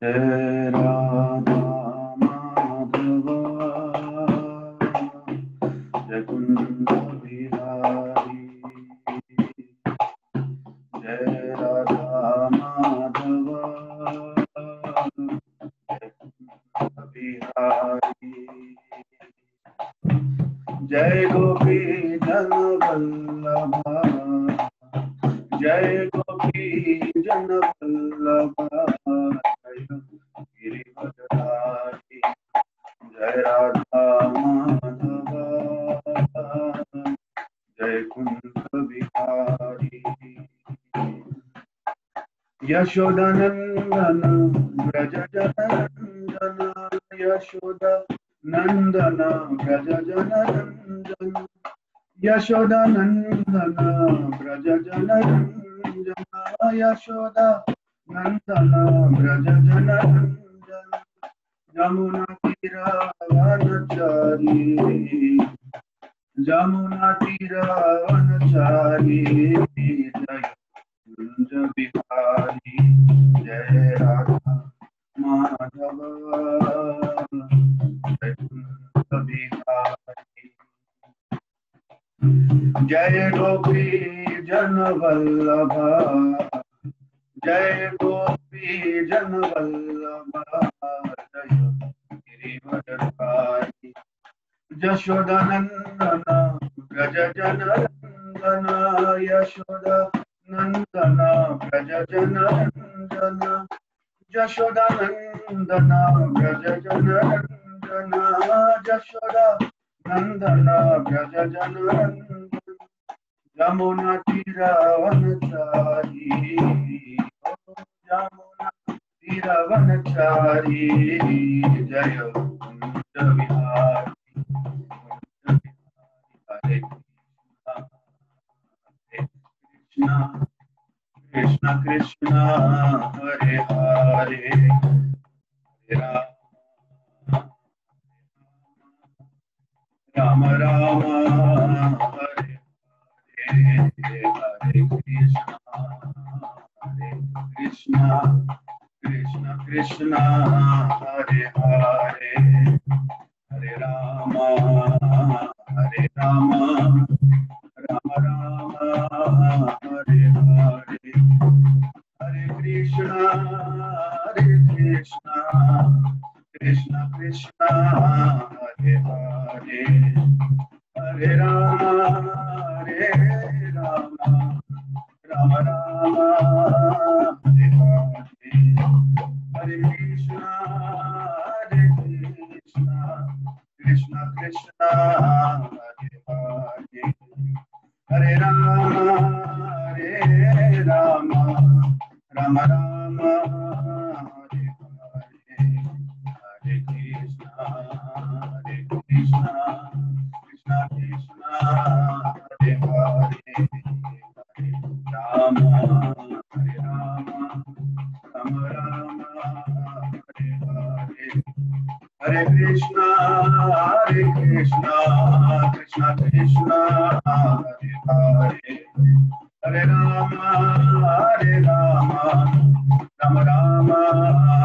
जय राधा माधव जय कुंज बिहारी, जय राधा माधव जय कुंज बिहारी, जय गोपी जन वल्लभा, जय गोपी जन वल्लभा, जय गिरिवरधारी, जय राधा माधव जय कुंज बिहारी, यशोदनंदन व्रज जननंदन, यशोदनंदन व्रज जननंदन, यशोदनंदन व्रज जननंदन, यशोदनंदन व्रज जननंदन, यमुना तीरावनचारी, यमुना तीरावनचारी, जय कुंज बिहारी, जय राधा माधव जय कुंज बिहारी, जय गोपी जन वल्लभा, जय गोपी जन वल्लभा, जय गिरिवरधारी, यशोदनंदन व्रज जननंदन, यशोदनंदन व्रज जननंदन, यशोदनंदन व्रज जननंदन, यशोदनंदन व्रज जननंदन, यमुना तीरावनचारी, यमुना तीरावनचारी, जय कुंज बिहारी, हरे कृष्णा कृष्णा कृष्णा हरे हरे, हरे राम राम हरे हरे, हरे कृष्णा कृष्णा कृष्णा हरे हरे, हरे राम राम राम हरे हरे, हरे कृष्णा कृष्णा कृष्णा हरे हरे, हरे राम राम राम हरे हरे, हरे कृष्णा कृष्णा कृष्णा हरे हरे, हरे राम राम राम राम हरे हरे, हरे कृष्णा कृष्णा कृष्णा हरे हरे, हरे राम राम राम हरे हरे, हरे कृष्णा कृष्णा कृष्णा हरे हरे, हरे राम राम राम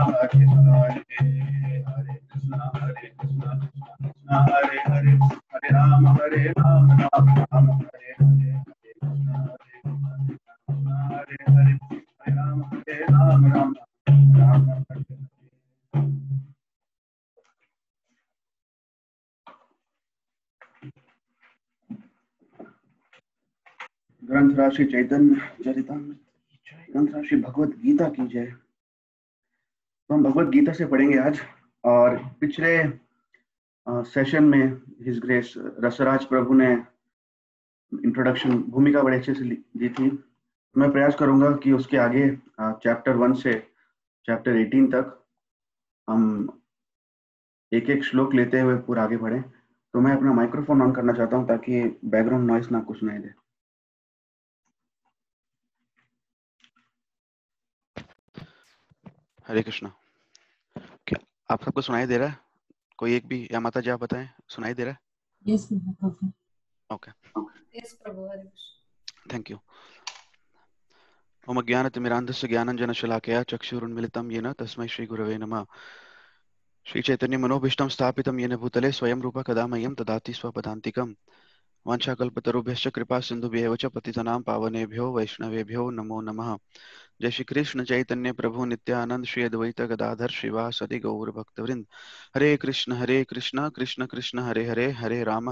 हरे हरे, हरे कृष्णा कृष्णा हरे हरे, हरे राम राम राम हरे हरे, हरे कृष्णा हरे हरे, हरे राम राम राम हरे हरे। ग्रंथ राशि चैतन्य चरितामृत की जय, ग्रंथ राशि भगवत गीता की जय। तो हम भगवत गीता से पढ़ेंगे आज, और पिछले सेशन में हिज ग्रेस रसराज प्रभु ने इंट्रोडक्शन भूमिका बड़े अच्छे से दी थी। मैं प्रयास करूंगा कि उसके आगे चैप्टर 1 से चैप्टर 18 तक हम एक एक श्लोक लेते हुए पूरा आगे बढ़े। तो मैं अपना माइक्रोफोन ऑन करना चाहता हूं ताकि बैकग्राउंड नॉइस ना कुछ सुनाई दे। हरे कृष्णा। क्या आप सबको सुनाई दे रहा है? कोई एक भी, या माता जी आप बताएं, सुनाई दे रहा है? यस प्रभु। ओके, यस प्रभु, हरे कृष्ण। Thank you. ओम अज्ञानतिमिरान्धस्य ज्ञानञ्जनशलाकया चक्षुरुन्मिलितं येन तस्मै श्रीगुरवे नमः। श्रीचैतन्यमनोभीष्टं स्थापितं येन भूतले स्वयं रूपः कदा मह्यं ददाति स्वपदान्तिकम्। वाञ्छाकल्पतरुभ्यश्च कृपा सिन्धुभ्येव च पतितनां पावनेभ्यो वैष्णवेभ्यो नमो नमः। जय श्री कृष्ण चैतन्य प्रभु नित्यानंद श्री अद्वैत गदाधर श्रीवासदि गौर भक्तवृंद। हरे कृष्ण कृष्ण कृष्ण हरे हरे, हरे राम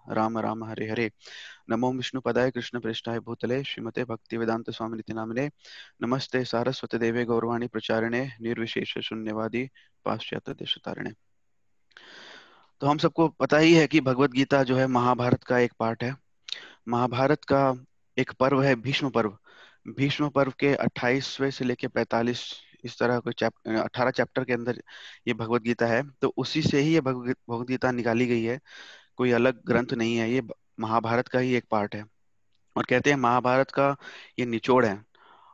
राम राम हरे हरे। नमो विष्णुपदाय कृष्ण प्रेष्ठाय भूतले श्रीमते भक्तिवेदांत स्वामिनिति नामिने। नमस्ते सारस्वती देवे गौरवाणी प्रचारिणे निर्विशेष शून्यवादी पाश्चात्य देशतारिणे। तो हम सबको पता ही है कि भगवत गीता जो है महाभारत का एक पार्ट है। महाभारत का एक पर्व है भीष्म पर्व। भीष्म पर्व के 28वें से लेके 45 इस तरह कोई 18 चैप्टर के अंदर ये भगवत गीता है। तो उसी से ही ये भगवत गीता निकाली गई है, कोई अलग ग्रंथ नहीं है, ये महाभारत का ही एक पार्ट है। और कहते हैं महाभारत का ये निचोड़ है।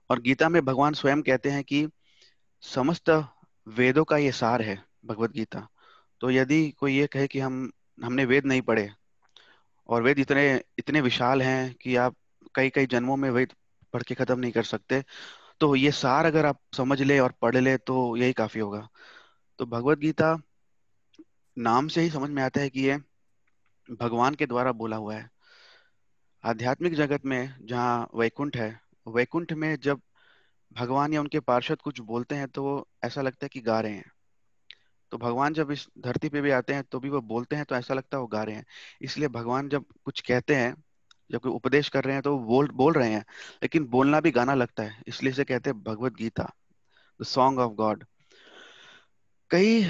और गीता में भगवान स्वयं कहते हैं कि समस्त वेदों का ये सार है भगवत गीता। तो यदि कोई ये कहे कि हमने वेद नहीं पढ़े, और वेद इतने इतने विशाल हैं कि आप कई कई जन्मों में वेद पढ़ के खत्म नहीं कर सकते, तो ये सार अगर आप समझ ले और पढ़ ले तो यही काफी होगा। तो भगवत गीता नाम से ही समझ में आता है कि ये भगवान के द्वारा बोला हुआ है। आध्यात्मिक जगत में जहाँ वैकुंठ है, वैकुंठ में जब भगवान या उनके पार्षद कुछ बोलते हैं तो वो ऐसा लगता है कि गा रहे हैं। तो भगवान जब इस धरती पे भी आते हैं तो भी वो बोलते हैं तो ऐसा लगता है वो गा रहे हैं। इसलिए भगवान जब कुछ कहते हैं, जब कोई उपदेश कर रहे हैं तो वो बोल बोल रहे हैं, लेकिन बोलना भी गाना लगता है, इसलिए इसे कहते हैं Bhagavad Gita, the song of God. कई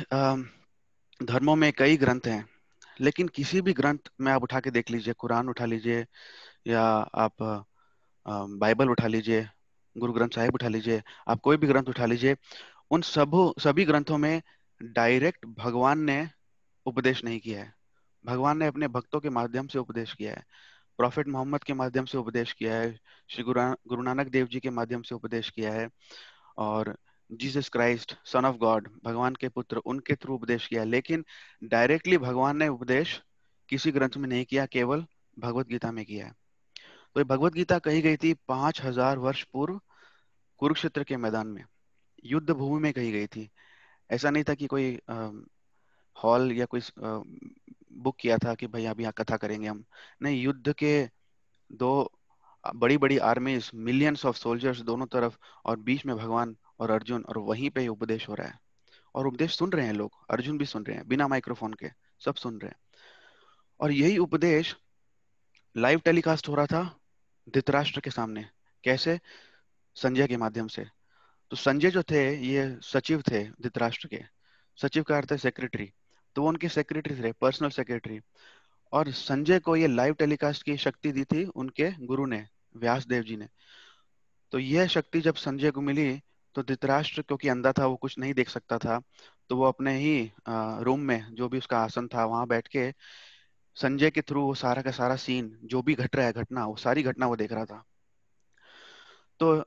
धर्मों में कई ग्रंथ हैं, लेकिन किसी भी ग्रंथ में आप उठा के देख लीजिए, कुरान उठा लीजिए या आप बाइबल उठा लीजिए, गुरु ग्रंथ साहिब उठा लीजिए, आप कोई भी ग्रंथ उठा लीजिए, उन सभी ग्रंथों में डायरेक्ट भगवान ने उपदेश नहीं किया है। भगवान ने अपने भक्तों के माध्यम से उपदेश किया है, प्रॉफिट मोहम्मद के माध्यम से उपदेश किया है, श्री गुरु नानक देव जी के माध्यम से उपदेश किया है, और Jesus Christ son of God भगवान के पुत्र उनके थ्रू उपदेश किया है। लेकिन डायरेक्टली भगवान ने उपदेश किसी ग्रंथ में नहीं किया, केवल भगवत गीता में किया है। तो ये भगवत गीता कही गई थी 5000 वर्ष पूर्व कुरुक्षेत्र के मैदान में, युद्ध भूमि में कही गई थी। ऐसा नहीं था कि कोई हॉल या कोई बुक किया था कि भाई अभी यहाँ कथा करेंगे हम। नहीं, युद्ध के दो बड़ी बड़ी आर्मीज, मिलियंस ऑफ सोल्जर्स दोनों तरफ, और बीच में भगवान और अर्जुन, और वहीं पे उपदेश हो रहा है। और उपदेश सुन रहे हैं लोग, अर्जुन भी सुन रहे हैं बिना माइक्रोफोन के, सब सुन रहे हैं। और यही उपदेश लाइव टेलीकास्ट हो रहा था धृतराष्ट्र के सामने। कैसे? संजय के माध्यम से। तो संजय जो थे ये सचिव थे धृतराष्ट्र के। सचिव का अर्थ है सेक्रेटरी। तो वो उनके सेक्रेटरी थे, पर्सनल सेक्रेटरी। और संजय को ये लाइव टेलीकास्ट की शक्ति दी थी उनके गुरु ने, व्यास देव जी ने। तो यह शक्ति जब संजय को मिली तो धृतराष्ट्र, क्योंकि अंधा था, वो कुछ नहीं देख सकता था, तो वो अपने ही रूम में जो भी उसका आसन था वहां बैठ के संजय के थ्रू वो सारा का सारा सीन, जो भी घट रहा है घटना, वो सारी घटना वो देख रहा था। तो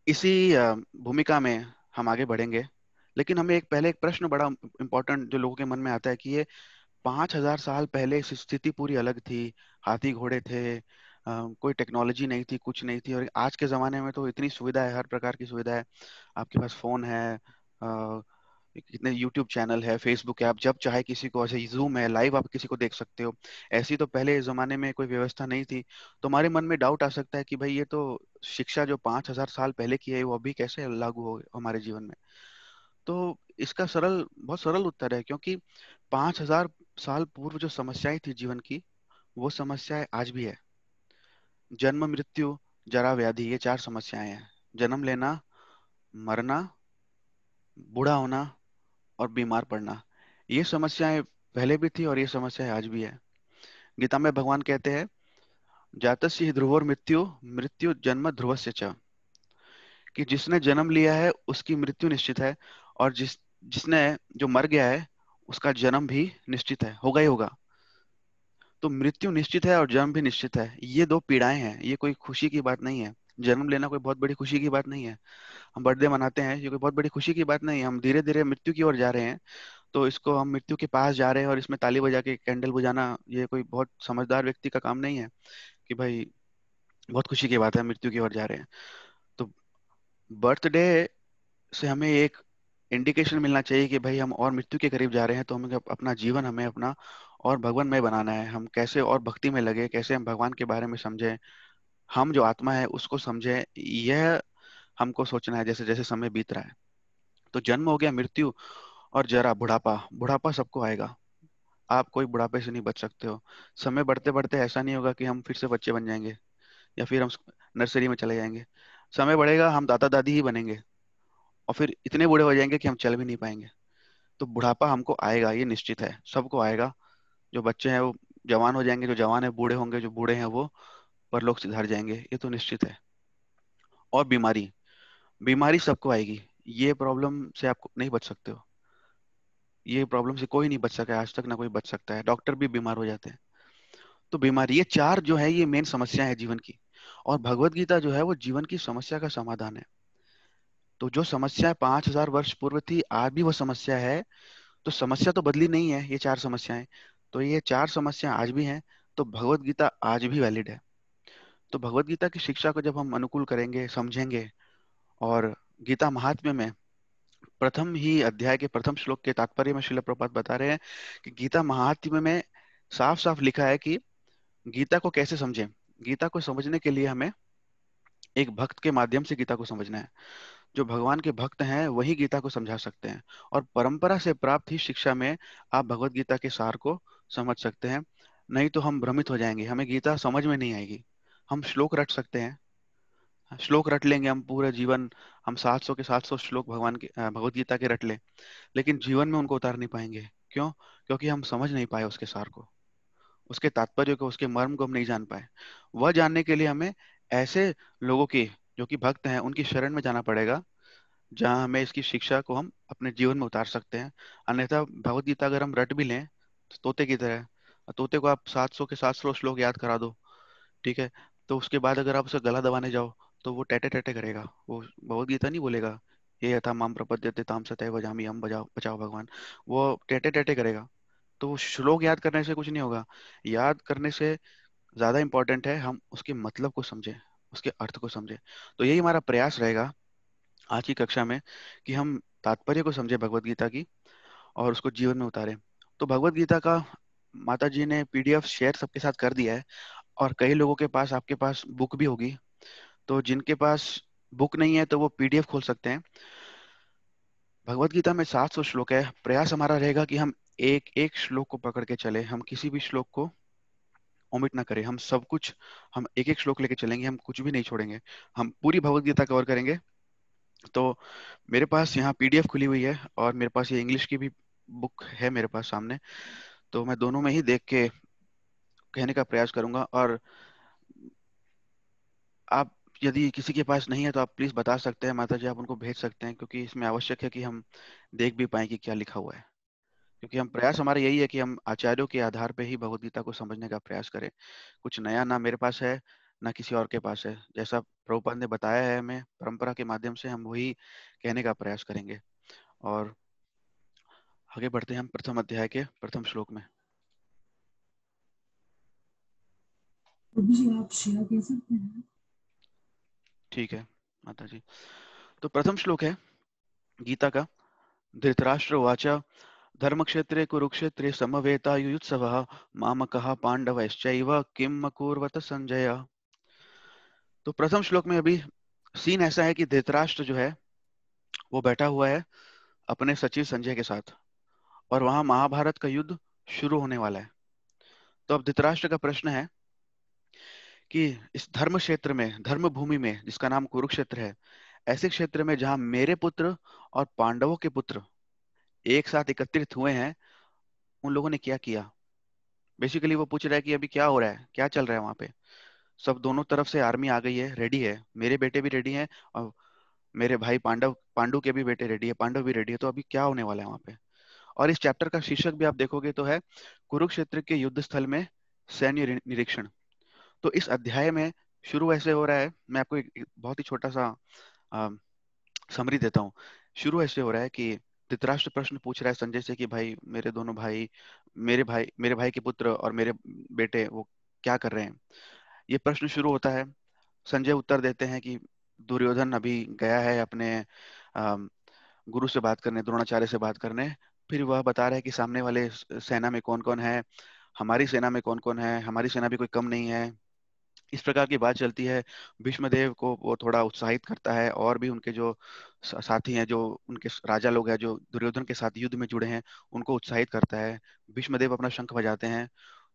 इसी भूमिका में हम आगे बढ़ेंगे। लेकिन हमें पहले एक प्रश्न बड़ा इंपॉर्टेंट जो लोगों के मन में आता है कि ये 5000 साल पहले स्थिति पूरी अलग थी। हाथी घोड़े थे, कोई टेक्नोलॉजी नहीं थी, कुछ नहीं थी। और आज के ज़माने में तो इतनी सुविधा है, हर प्रकार की सुविधा है। आपके पास फ़ोन है, कितने यूट्यूब चैनल है, फेसबुक है, आप जब चाहे किसी को, ऐसे जूम है, लाइव आप किसी को देख सकते हो। ऐसी तो पहले ज़माने में कोई व्यवस्था नहीं थी। तो हमारे मन में डाउट आ सकता है कि भाई ये तो शिक्षा जो 5000 साल पहले की है वो अभी कैसे लागू हो हमारे जीवन में। तो इसका बहुत सरल उत्तर है, क्योंकि 5000 साल पूर्व जो समस्याएं थी जीवन की, वो समस्याएं आज भी है। जन्म, मृत्यु, जरा, व्याधि, ये 4 समस्याएं हैं। जन्म लेना, मरना, बूढ़ा होना और बीमार पड़ना। ये समस्याएं पहले भी थी और ये समस्याएं आज भी है। गीता में भगवान कहते हैं, जातस्य हि ध्रुवोर मृत्यु, मृत्यु जन्म ध्रुवस्य च, कि जिसने जन्म लिया है उसकी मृत्यु निश्चित है, और जिसने जो मर गया है उसका जन्म भी निश्चित है, होगा ही होगा। तो मृत्यु निश्चित है और जन्म भी निश्चित है। ये दो पीड़ाएं हैं, ये कोई खुशी की बात नहीं है। जन्म लेना कोई बहुत बड़ी खुशी की बात नहीं है। हम बर्थडे मनाते हैं, ये कोई बहुत बड़ी खुशी की बात नहीं है। हम धीरे धीरे मृत्यु की ओर जा रहे हैं, तो इसको हम मृत्यु के पास जा रहे हैं और इसमें ताली बजा के कैंडल बुझाना ये कोई बहुत समझदार व्यक्ति का काम नहीं है कि भाई बहुत खुशी की बात है, मृत्यु की ओर जा रहे हैं। तो बर्थडे से हमें एक इंडिकेशन मिलना चाहिए कि भाई हम और मृत्यु के करीब जा रहे हैं, तो हमें अपना जीवन हमें अपना और भगवानमय बनाना है। हम कैसे और भक्ति में लगे, कैसे हम भगवान के बारे में समझें, हम जो आत्मा है उसको समझें, यह हमको सोचना है जैसे जैसे समय बीत रहा है। तो जन्म हो गया, मृत्यु और जरा, बुढ़ापा। बुढ़ापा सबको आएगा, आप कोई बुढ़ापे से नहीं बच सकते हो। समय बढ़ते बढ़ते ऐसा नहीं होगा कि हम फिर से बच्चे बन जाएंगे या फिर हम नर्सरी में चले जाएंगे। समय बढ़ेगा, हम दादा दादी ही बनेंगे और फिर इतने बूढ़े हो जाएंगे कि हम चल भी नहीं पाएंगे। तो बुढ़ापा हमको आएगा, ये निश्चित है, सबको आएगा। जो बच्चे हैं वो जवान हो जाएंगे, जो जवान है बूढ़े होंगे, जो बूढ़े हैं वो परलोक सिधार जाएंगे, ये तो निश्चित है। और बीमारी, बीमारी सबको आएगी। ये प्रॉब्लम से आप नहीं बच सकते हो, ये प्रॉब्लम से कोई नहीं बच सका है आज तक, ना कोई बच सकता है, डॉक्टर भी बीमार हो जाते हैं। तो बीमारी, ये चार जो है ये मेन समस्या है जीवन की। और भगवत गीता जो है वो जीवन की समस्या का समाधान है। तो जो समस्या 5,000 वर्ष पूर्व थी, आज भी वो समस्या है। तो समस्या तो बदली नहीं है, ये चार समस्याएं। तो ये चार समस्या आज भी हैं। तो भगवत गीता आज भी वैलिड है। तो भगवत गीता की शिक्षा को जब हम अनुकूल करेंगे, समझेंगे, और गीता महात्म्य में प्रथम ही अध्याय के प्रथम श्लोक के तात्पर्य में श्रील प्रभुपाद बता रहे हैं कि गीता महात्म्य में साफ साफ लिखा है कि गीता को कैसे समझें। गीता को समझने के लिए हमें एक भक्त के माध्यम से गीता को समझना है। जो भगवान के भक्त हैं वही गीता को समझा सकते हैं। और परंपरा से प्राप्त ही शिक्षा में आप भगवत गीता के सार को समझ सकते हैं। नहीं तो हम भ्रमित हो जाएंगे, हमें गीता समझ में नहीं आएगी। हम श्लोक रट सकते हैं, श्लोक रट लेंगे हम पूरे जीवन, हम 700 के 700 श्लोक भगवान के भगवत गीता के रट लें, लेकिन जीवन में उनको उतार नहीं पाएंगे। क्यों? क्योंकि हम समझ नहीं पाए उसके सार को, उसके तात्पर्य को, उसके मर्म को हम नहीं जान पाए। वह जानने के लिए हमें ऐसे लोगों की, जो कि भक्त हैं, उनकी शरण में जाना पड़ेगा, जहाँ हमें इसकी शिक्षा को हम अपने जीवन में उतार सकते हैं। अन्यथा भगवत गीता अगर हम रट भी लें तो तोते की तरह है। तोते को आप 700 के 700 श्लोक याद करा दो, ठीक है, तो उसके बाद अगर आप उसे गला दबाने जाओ तो वो टेटे टेटे करेगा, वो भगवत गीता नहीं बोलेगा। ये यथा माम प्रपद्यते ताम सतैव भजामि, हम बजाओ बचाओ भगवान, वो टेटे टेटे करेगा। तो वो श्लोक याद करने से कुछ नहीं होगा। याद करने से ज्यादा इंपॉर्टेंट है हम उसके मतलब को समझें, उसके अर्थ को समझें। तो यही हमारा प्रयास रहेगा आज की कक्षा में, कि हम तात्पर्य को समझें भगवत गीता की और उसको जीवन में उतारें। तो भगवत गीता का माता जी ने पीडीएफ शेयर सबके साथ कर दिया है। और कई लोगों के पास, आपके पास बुक भी होगी, तो जिनके पास बुक नहीं है तो वो पीडीएफ खोल सकते हैं। भगवत गीता में 700 श्लोक है। प्रयास हमारा रहेगा कि हम एक एक श्लोक को पकड़ के चले, हम किसी भी श्लोक को ओमिट ना करें। हम सब कुछ, हम एक एक श्लोक लेके चलेंगे, हम कुछ भी नहीं छोड़ेंगे। हम पूरी भगवत गीता कवर करेंगे। तो मेरे पास यहाँ पीडीएफ खुली हुई है और मेरे पास ये इंग्लिश की भी बुक है मेरे पास सामने। तो मैं दोनों में ही देख के कहने का प्रयास करूंगा। और आप, यदि किसी के पास नहीं है तो आप प्लीज बता सकते हैं माता जी, आप उनको भेज सकते हैं, क्योंकि इसमें आवश्यक है कि हम देख भी पाए कि क्या लिखा हुआ है। क्योंकि हम प्रयास हमारा यही है कि हम आचार्यों के आधार पे ही भगवत गीता को समझने का प्रयास करें। कुछ नया ना मेरे पास है, ना किसी और के पास है। जैसा प्रभुपाद ने बताया है हमें परंपरा के माध्यम से, हम वही कहने का प्रयास करेंगे। और आगे बढ़ते हैं हम प्रथम अध्याय के प्रथम श्लोक में। प्रभु जी आप शेयर कर सकते हैं। ठीक है माता जी। तो प्रथम श्लोक है गीता का। धृतराष्ट्र उवाच धर्मक्षेत्रे कुरुक्षेत्रे समवेतायुयुत्सवः मामकः पांडवश्चैव किम अकुर्वत संजय। तो प्रथम श्लोक में अभी सीन ऐसा है कि धृतराष्ट्र जो है वो बैठा हुआ है अपने सचिव संजय के साथ, और वहां महाभारत का युद्ध शुरू होने वाला है। तो अब धृतराष्ट्र का प्रश्न है कि इस धर्म क्षेत्र में, धर्म भूमि में जिसका नाम कुरुक्षेत्र है, ऐसे क्षेत्र में जहां मेरे पुत्र और पांडवों के पुत्र एक साथ एकत्रित हुए हैं, उन लोगों ने क्या किया। बेसिकली वो पूछ रहा है कि अभी क्या हो रहा है, क्या चल रहा है वहां पे। सब दोनों तरफ से आर्मी आ गई है, रेडी है, मेरे बेटे भी रेडी हैं और मेरे भाई पांडु के भी बेटे रेडी है, पांडव भी रेडी है। तो अभी क्या होने वाला है वहां पे। और इस चैप्टर का शीर्षक भी आप देखोगे तो है कुरुक्षेत्र के युद्ध स्थल में सैन्य निरीक्षण। तो इस अध्याय में शुरू ऐसे हो रहा है, मैं आपको एक बहुत ही छोटा सा समरी देता हूँ। शुरू ऐसे हो रहा है कि धृतराष्ट्र प्रश्न पूछ रहा है संजय से कि भाई मेरे दोनों भाई, मेरे भाई के पुत्र और मेरे बेटे वो क्या कर रहे हैं। ये प्रश्न शुरू होता है। संजय उत्तर देते हैं कि दुर्योधन अभी गया है अपने अम, गुरु से बात करने, द्रोणाचार्य से बात करने। फिर वह बता रहा है कि सामने वाले सेना में कौन कौन है, हमारी सेना में कौन कौन है, हमारी सेना भी कोई कम नहीं है। इस प्रकार की बात चलती है। भीष्मदेव को वो थोड़ा उत्साहित करता है, और भी उनके जो साथी हैं, जो उनके राजा लोग हैं, जो दुर्योधन के साथ युद्ध में जुड़े हैं, उनको उत्साहित करता है। भीष्मदेव अपना शंख बजाते हैं।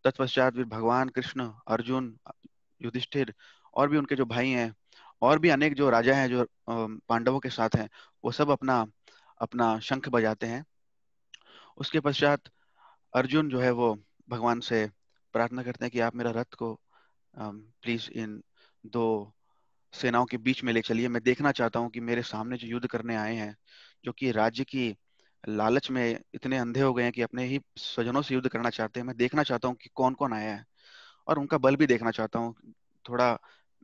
तत्पश्चात फिर भगवान कृष्ण, अर्जुन, युधिष्ठिर, और भी उनके जो भाई हैं, और भी अनेक जो राजा हैं जो पांडवों के साथ हैं, वो सब अपना अपना शंख बजाते हैं। उसके पश्चात अर्जुन जो है वो भगवान से प्रार्थना करते हैं कि आप मेरा रथ को प्लीज इन दो सेनाओं के बीच में ले चलिए। मैं देखना चाहता हूँ कि मेरे सामने जो युद्ध करने आए हैं, जो कि राज्य की लालच में इतने अंधे हो गए हैं कि अपने ही स्वजनों से युद्ध करना चाहते हैं, मैं देखना चाहता हूँ कि कौन कौन आया है, और उनका बल भी देखना चाहता हूँ। थोड़ा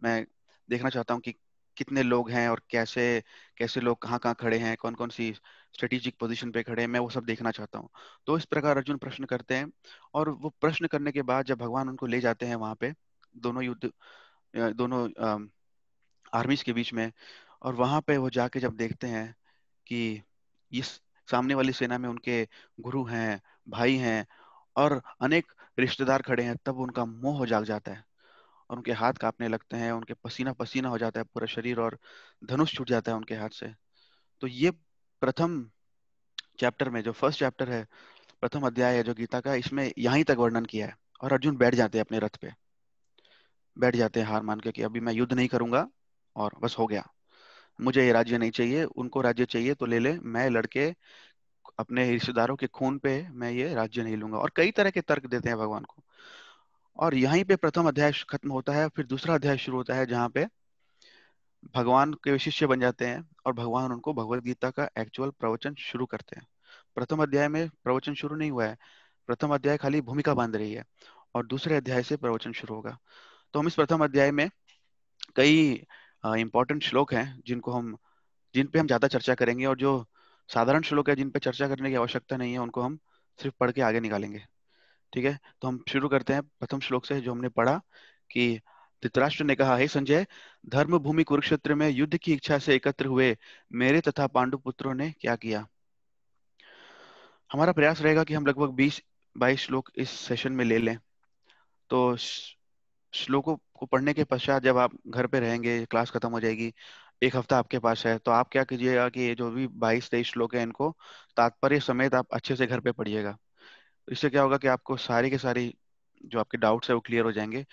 मैं देखना चाहता हूँ कि कितने लोग हैं, और कैसे कैसे लोग कहाँ कहाँ खड़े हैं, कौन कौन सी स्ट्रेटेजिक पोजीशन पे खड़े हैं, मैं वो सब देखना चाहता हूँ। तो इस प्रकार अर्जुन प्रश्न करते हैं। और वो प्रश्न करने के बाद जब भगवान उनको ले जाते हैं वहां पे, दोनों युद्ध दोनों आर्मीज के बीच में, और वहां पे वो जाके जब देखते हैं कि इस सामने वाली सेना में उनके गुरु हैं, भाई हैं, और अनेक रिश्तेदार खड़े हैं, तब उनका मोह जाग जाता है, और उनके हाथ कांपने लगते हैं, उनके पसीना पसीना हो जाता है पूरा शरीर, और धनुष छूट जाता है उनके हाथ से। तो ये प्रथम चैप्टर में, जो फर्स्ट चैप्टर है, प्रथम अध्याय है जो गीता का, इसमें यहीं तक वर्णन किया है। और अर्जुन बैठ जाते हैं अपने रथ पे, बैठ जाते हैं हार मान के कि अभी मैं युद्ध नहीं करूंगा, और बस हो गया, मुझे ये राज्य नहीं चाहिए, उनको राज्य चाहिए तो ले ले, मैं लड़के अपने रिश्तेदारों के खून पे मैं ये राज्य नहीं लूंगा। और कई तरह के तर्क देते हैं भगवान को। और यहीं पे प्रथम अध्याय खत्म होता है। फिर दूसरा अध्याय शुरू होता है, जहाँ पे भगवान के शिष्य बन जाते हैं, और भगवान उनको भगवत गीता का एक्चुअल प्रवचन शुरू करते हैं। प्रथम अध्याय में प्रवचन शुरू नहीं हुआ है, प्रथम अध्याय खाली भूमिका बांध रही है, और दूसरे अध्याय से प्रवचन शुरू होगा। तो हम इस प्रथम अध्याय में कई इंपॉर्टेंट श्लोक हैं जिन पे हम ज्यादा चर्चा करेंगे, और जो साधारण श्लोक है जिन पे चर्चा करने की आवश्यकता नहीं है, उनको हम सिर्फ पढ़ के आगे निकालेंगे। ठीक है, तो हम शुरू करते हैं प्रथम श्लोक से, जो हमने पढ़ा कि धृतराष्ट्र ने कहा, हे संजय, धर्म भूमि कुरुक्षेत्र में युद्ध की इच्छा से एकत्र हुए मेरे तथा पांडु पुत्रों ने क्या किया। हमारा प्रयास रहेगा कि हम लगभग 20-22 श्लोक इस सेशन में ले लें। तो श्लोकों को पढ़ने के पश्चात जब आप घर पे रहेंगे, क्लास खत्म हो जाएगी, एक हफ्ता आपके पास है, तो आप क्या कीजिएगा कि ये जो भी 22-23 श्लोक है, इनको तात्पर्य समेत आप अच्छे से घर पे पढ़िएगा। इससे क्या होगा कि आपको सारी के सारी जो आपके डाउट्स है वो क्लियर हो जाएंगे,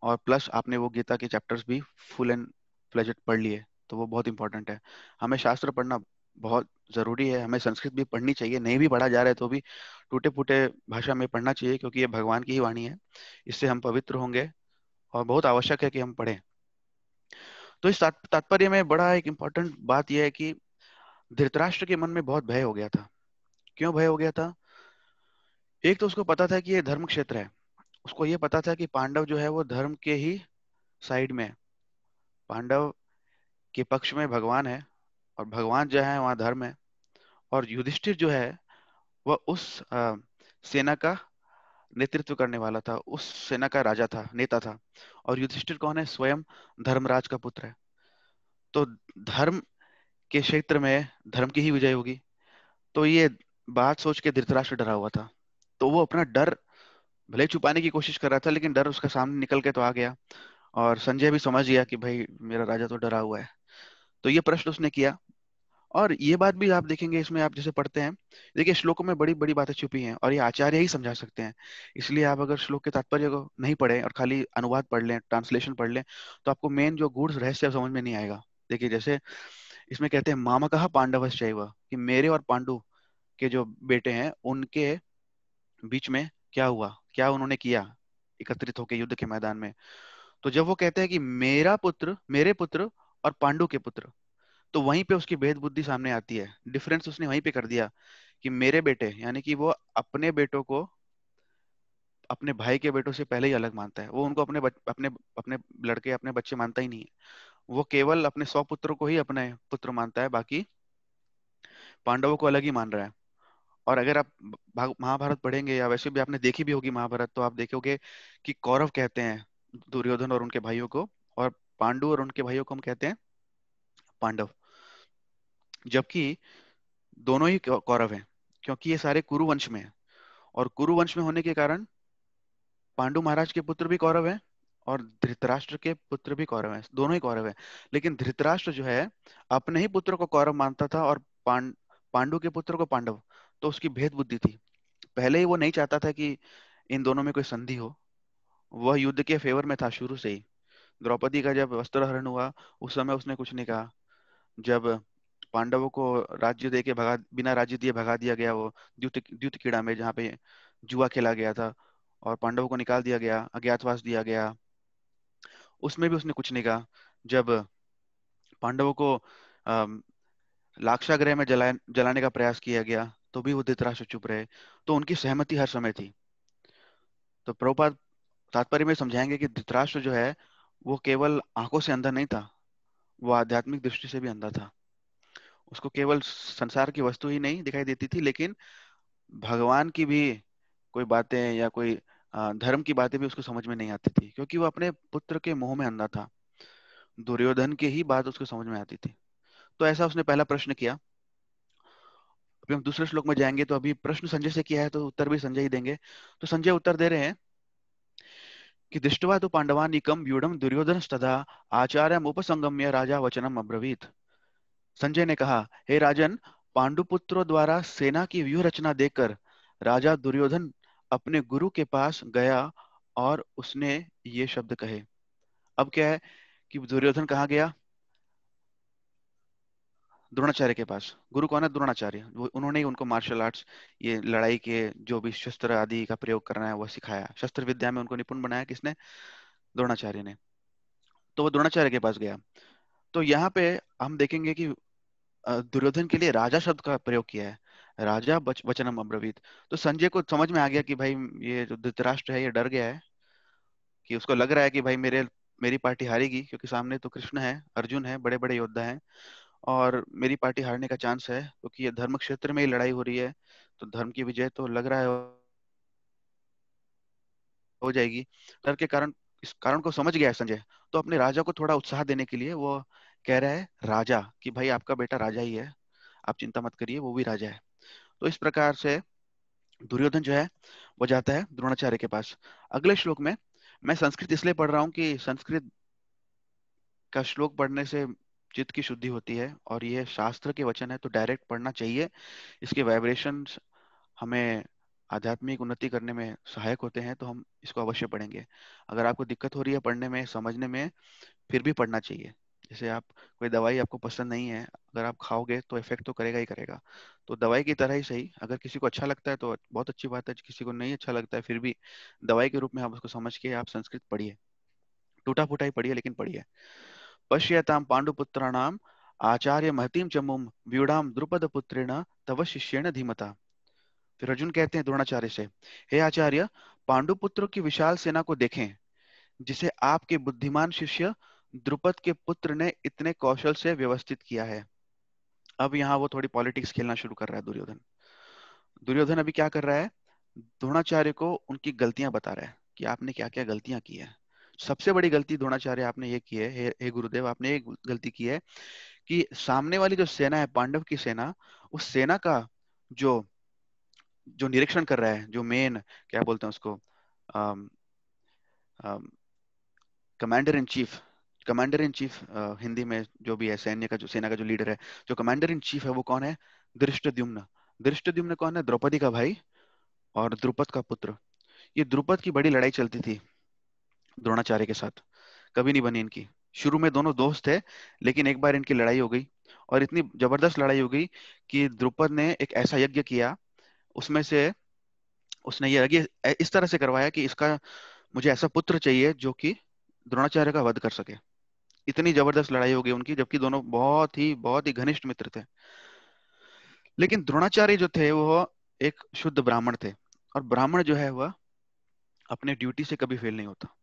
और प्लस आपने वो गीता के चैप्टर्स भी फुल एंड फ्लेजेड पढ़ लिए, तो वो बहुत इंपॉर्टेंट है। हमें शास्त्र पढ़ना बहुत जरूरी है, हमें संस्कृत भी पढ़नी चाहिए, नहीं भी पढ़ा जा रहा है तो भी टूटे फूटे भाषा में पढ़ना चाहिए, क्योंकि ये भगवान की ही वाणी है। इससे हम पवित्र होंगे, और बहुत आवश्यक है कि हम पढ़ें। तो इस तात्पर्य में बड़ा एक इम्पोर्टेंट बात यह है कि धृतराष्ट्र के मन में बहुत भय हो गया था। क्यों भय हो गया था? एक तो उसको पता था कि ये धर्म क्षेत्र है, उसको ये पता था कि पांडव जो है वो धर्म के ही साइड में है, पांडव के पक्ष में भगवान है, और भगवान जो है वहाँ धर्म है। और युधिष्ठिर जो है वह उस सेना का नेतृत्व करने वाला था, उस सेना का राजा था, नेता था। और युधिष्ठिर कौन है? स्वयं धर्मराज का पुत्र है। तो धर्म के क्षेत्र में धर्म की ही विजय होगी। तो ये बात सोच के धृतराष्ट्र डरा हुआ था। तो वो अपना डर भले ही छुपाने की कोशिश कर रहा था, लेकिन डर उसका सामने निकल के तो आ गया। और संजय भी समझ गया कि भाई मेरा राजा तो डरा हुआ है। तो ये प्रश्न उसने किया। और ये बात भी आप देखेंगे इसमें, आप जैसे पढ़ते हैं, देखिए श्लोकों में बड़ी बड़ी बातें छुपी हैं, और ये आचार्य ही समझा सकते हैं। इसलिए आप अगर श्लोक के तात्पर्य को नहीं पढ़ें और खाली अनुवाद पढ़ लें, ट्रांसलेशन पढ़ लें, तो आपको मेन जो गूढ़ रहस्य समझ में नहीं आएगा। देखिए जैसे इसमें कहते हैं, मामा कहा पांडवश्चैव, कि मेरे और पांडु के जो बेटे हैं उनके बीच में क्या हुआ, क्या उन्होंने किया एकत्रित होकर युद्ध के मैदान में। तो जब वो कहते हैं कि मेरा पुत्र, मेरे पुत्र और पांडु के पुत्र, तो वहीं पे उसकी भेद बुद्धि सामने आती है। डिफरेंस उसने वहीं पे कर दिया कि मेरे बेटे, यानी कि वो अपने बेटों को अपने भाई के बेटों से पहले ही अलग मानता है। वो उनको अपने अपने लड़के, अपने बच्चे मानता ही नहीं है। वो केवल अपने 100 पुत्रों को ही अपने पुत्र मानता है, बाकी पांडवों को अलग ही मान रहा है। और अगर आप महाभारत पढ़ेंगे, या वैसे भी आपने देखी भी होगी महाभारत, तो आप देखोगे कि कौरव कहते हैं दुर्योधन और उनके भाइयों को, और पांडु और उनके भाइयों को हम कहते हैं पांडव, जबकि दोनों ही कौरव हैं, क्योंकि ये सारे कुरु वंश में हैं। और कुरु वंश में होने के कारण पांडु महाराज के पुत्र भी कौरव हैं और धृतराष्ट्र के पुत्र भी कौरव हैं, दोनों ही कौरव हैं। लेकिन धृतराष्ट्र जो है अपने ही पुत्र को कौरव मानता था और पांडु के पुत्र को पांडव। तो उसकी भेद बुद्धि थी। पहले ही वो नहीं चाहता था कि इन दोनों में कोई संधि हो। वह युद्ध के फेवर में था शुरू से ही। द्रौपदी का जब वस्त्रहरण हुआ उस समय उसने कुछ नहीं कहा। जब पांडवों को राज्य दे के भगा, बिना राज्य दिए भगा दिया गया, वो द्यूत द्यूत क्रीड़ा में जहाँ पे जुआ खेला गया था और पांडवों को निकाल दिया गया, अज्ञातवास दिया गया, उसमें भी उसने कुछ नहीं कहा। जब पांडवों को अम, लाक्षागृह में जलाने का प्रयास किया गया तो भी वो धृतराष्ट्र चुप रहे। तो उनकी सहमति हर समय थी। तो प्रभुपाद तात्पर्य में समझाएंगे कि धृतराष्ट्र जो है वो केवल आंखों से अंधा नहीं था, वो आध्यात्मिक दृष्टि से भी अंधा था। उसको केवल संसार की वस्तु ही नहीं दिखाई देती थी, लेकिन भगवान की भी कोई बातें या कोई धर्म की बातें भी उसको समझ में नहीं आती थी, क्योंकि वो अपने पुत्र के मोह में अंधा था। दुर्योधन की ही बात उसको समझ में आती थी। तो ऐसा उसने पहला प्रश्न किया। अभी हम दूसरे श्लोक में जाएंगे तो अभी प्रश्न संजय से किया है तो उत्तर भी संजय ही देंगे। तो संजय उत्तर दे रहे हैं कि दृष्ट्वा तो पांडवानीकम व्यूढ़म दुर्योधनस्तथा आचार्यम उपसंगम्य राजा वचनम अब्रवीत। संजय ने कहा, हे राजन, पांडुपुत्रों द्वारा सेना की व्यूह रचना देखकर राजा दुर्योधन अपने गुरु के पास गया और उसने ये शब्द कहे। अब क्या है कि दुर्योधन कहाँ गया? द्रोणाचार्य के पास। गुरु कौन है? द्रोणाचार्य। उन्होंने ही उनको मार्शल आर्ट्स, ये लड़ाई के जो भी शस्त्र आदि का प्रयोग करना है वह सिखाया। शस्त्र विद्या में उनको निपुण बनाया किसने? द्रोणाचार्य ने। तो वो द्रोणाचार्य के पास गया। तो यहाँ पे हम देखेंगे कि दुर्योधन के लिए राजा शब्द का प्रयोग किया है। राजा वचनम अब्रवीत। तो संजय को समझ में आ गया कि भाई ये जो धृतराष्ट्र है ये डर गया है, कि उसको लग रहा है कि भाई मेरी पार्टी हारेगी, क्योंकि सामने तो कृष्ण है, अर्जुन है, बड़े बड़े योद्धा हैं, और मेरी पार्टी हारने का चांस है, क्योंकि ये धर्म क्षेत्र में ही लड़ाई हो रही है। तो धर्म की विजय तो लग रहा है हो जाएगी। डर के कारण, इस कारण को समझ गया है संजय। तो अपने राजा को थोड़ा उत्साह देने के लिए वो कह रहा है राजा कि भाई आपका बेटा राजा ही है, आप चिंता मत करिए, वो भी राजा है। तो इस प्रकार से दुर्योधन जो है वो जाता है द्रोणाचार्य के पास। अगले श्लोक में, मैं संस्कृत इसलिए पढ़ रहा हूँ कि संस्कृत का श्लोक पढ़ने से चित्त की शुद्धि होती है, और ये शास्त्र के वचन है तो डायरेक्ट पढ़ना चाहिए। इसके वाइब्रेशंस हमें आध्यात्मिक उन्नति करने में सहायक होते हैं, तो हम इसको अवश्य पढ़ेंगे। अगर आपको दिक्कत हो रही है पढ़ने में, समझने में, फिर भी पढ़ना चाहिए। जैसे आप, कोई दवाई आपको पसंद नहीं है, अगर आप खाओगे तो इफेक्ट तो करेगा ही करेगा। तो दवाई की तरह ही सही, अगर किसी को अच्छा लगता है तो बहुत अच्छी बात है, किसी को नहीं अच्छा लगता है फिर भी दवाई के रूप में आप उसको समझ के आप संस्कृत पढ़िए। टूटा फूटा ही पढ़िए, लेकिन पढ़िए। पश्यताम पांडुपुत्राणाम आचार्य महतीम चमुम व्यूढ़ाम द्रुपद पुत्रेण तव शिष्येण धीमता। फिर अर्जुन कहते हैं द्रोणाचार्य से, हे आचार्य, पांडुपुत्रों की विशाल सेना को देखें, जिसे आपके बुद्धिमान शिष्य द्रुपद के पुत्र ने इतने कौशल से व्यवस्थित किया है। अब यहाँ वो थोड़ी पॉलिटिक्स खेलना शुरू कर रहा है दुर्योधन। दुर्योधन अभी क्या कर रहा है? द्रोणाचार्य को उनकी गलतियां बता रहा है कि आपने क्या क्या गलतियां की है। सबसे बड़ी गलती द्रोणाचार्य आपने ये की है, हे गुरुदेव, आपने एक गलती की है कि सामने वाली जो सेना है, पांडव की सेना, उस सेना का जो जो निरीक्षण कर रहा है, जो मेन क्या बोलते हैं उसको, commander in chief, commander in chief Hindi में जो भी है, सैन्य का जो, सेना का जो लीडर है, जो कमांडर इन चीफ है, वो कौन है? धृष्टद्युम्न। धृष्टद्युम्न कौन है? द्रौपदी का भाई और द्रुपद का पुत्र। ये द्रुपद की बड़ी लड़ाई चलती थी द्रोणाचार्य के साथ, कभी नहीं बनी इनकी। शुरू में दोनों दोस्त थे, लेकिन एक बार इनकी लड़ाई हो गई, और इतनी जबरदस्त लड़ाई हो गई कि द्रुपद ने एक ऐसा यज्ञ किया, उसमें से उसने ये यज्ञ इस तरह से करवाया कि इसका, मुझे ऐसा पुत्र चाहिए जो कि द्रोणाचार्य का वध कर सके। इतनी जबरदस्त लड़ाई हो गई उनकी, जबकि दोनों बहुत ही घनिष्ठ मित्र थे। लेकिन द्रोणाचार्य जो थे वो एक शुद्ध ब्राह्मण थे, और ब्राह्मण जो है वह अपने ड्यूटी से कभी फेल नहीं होता।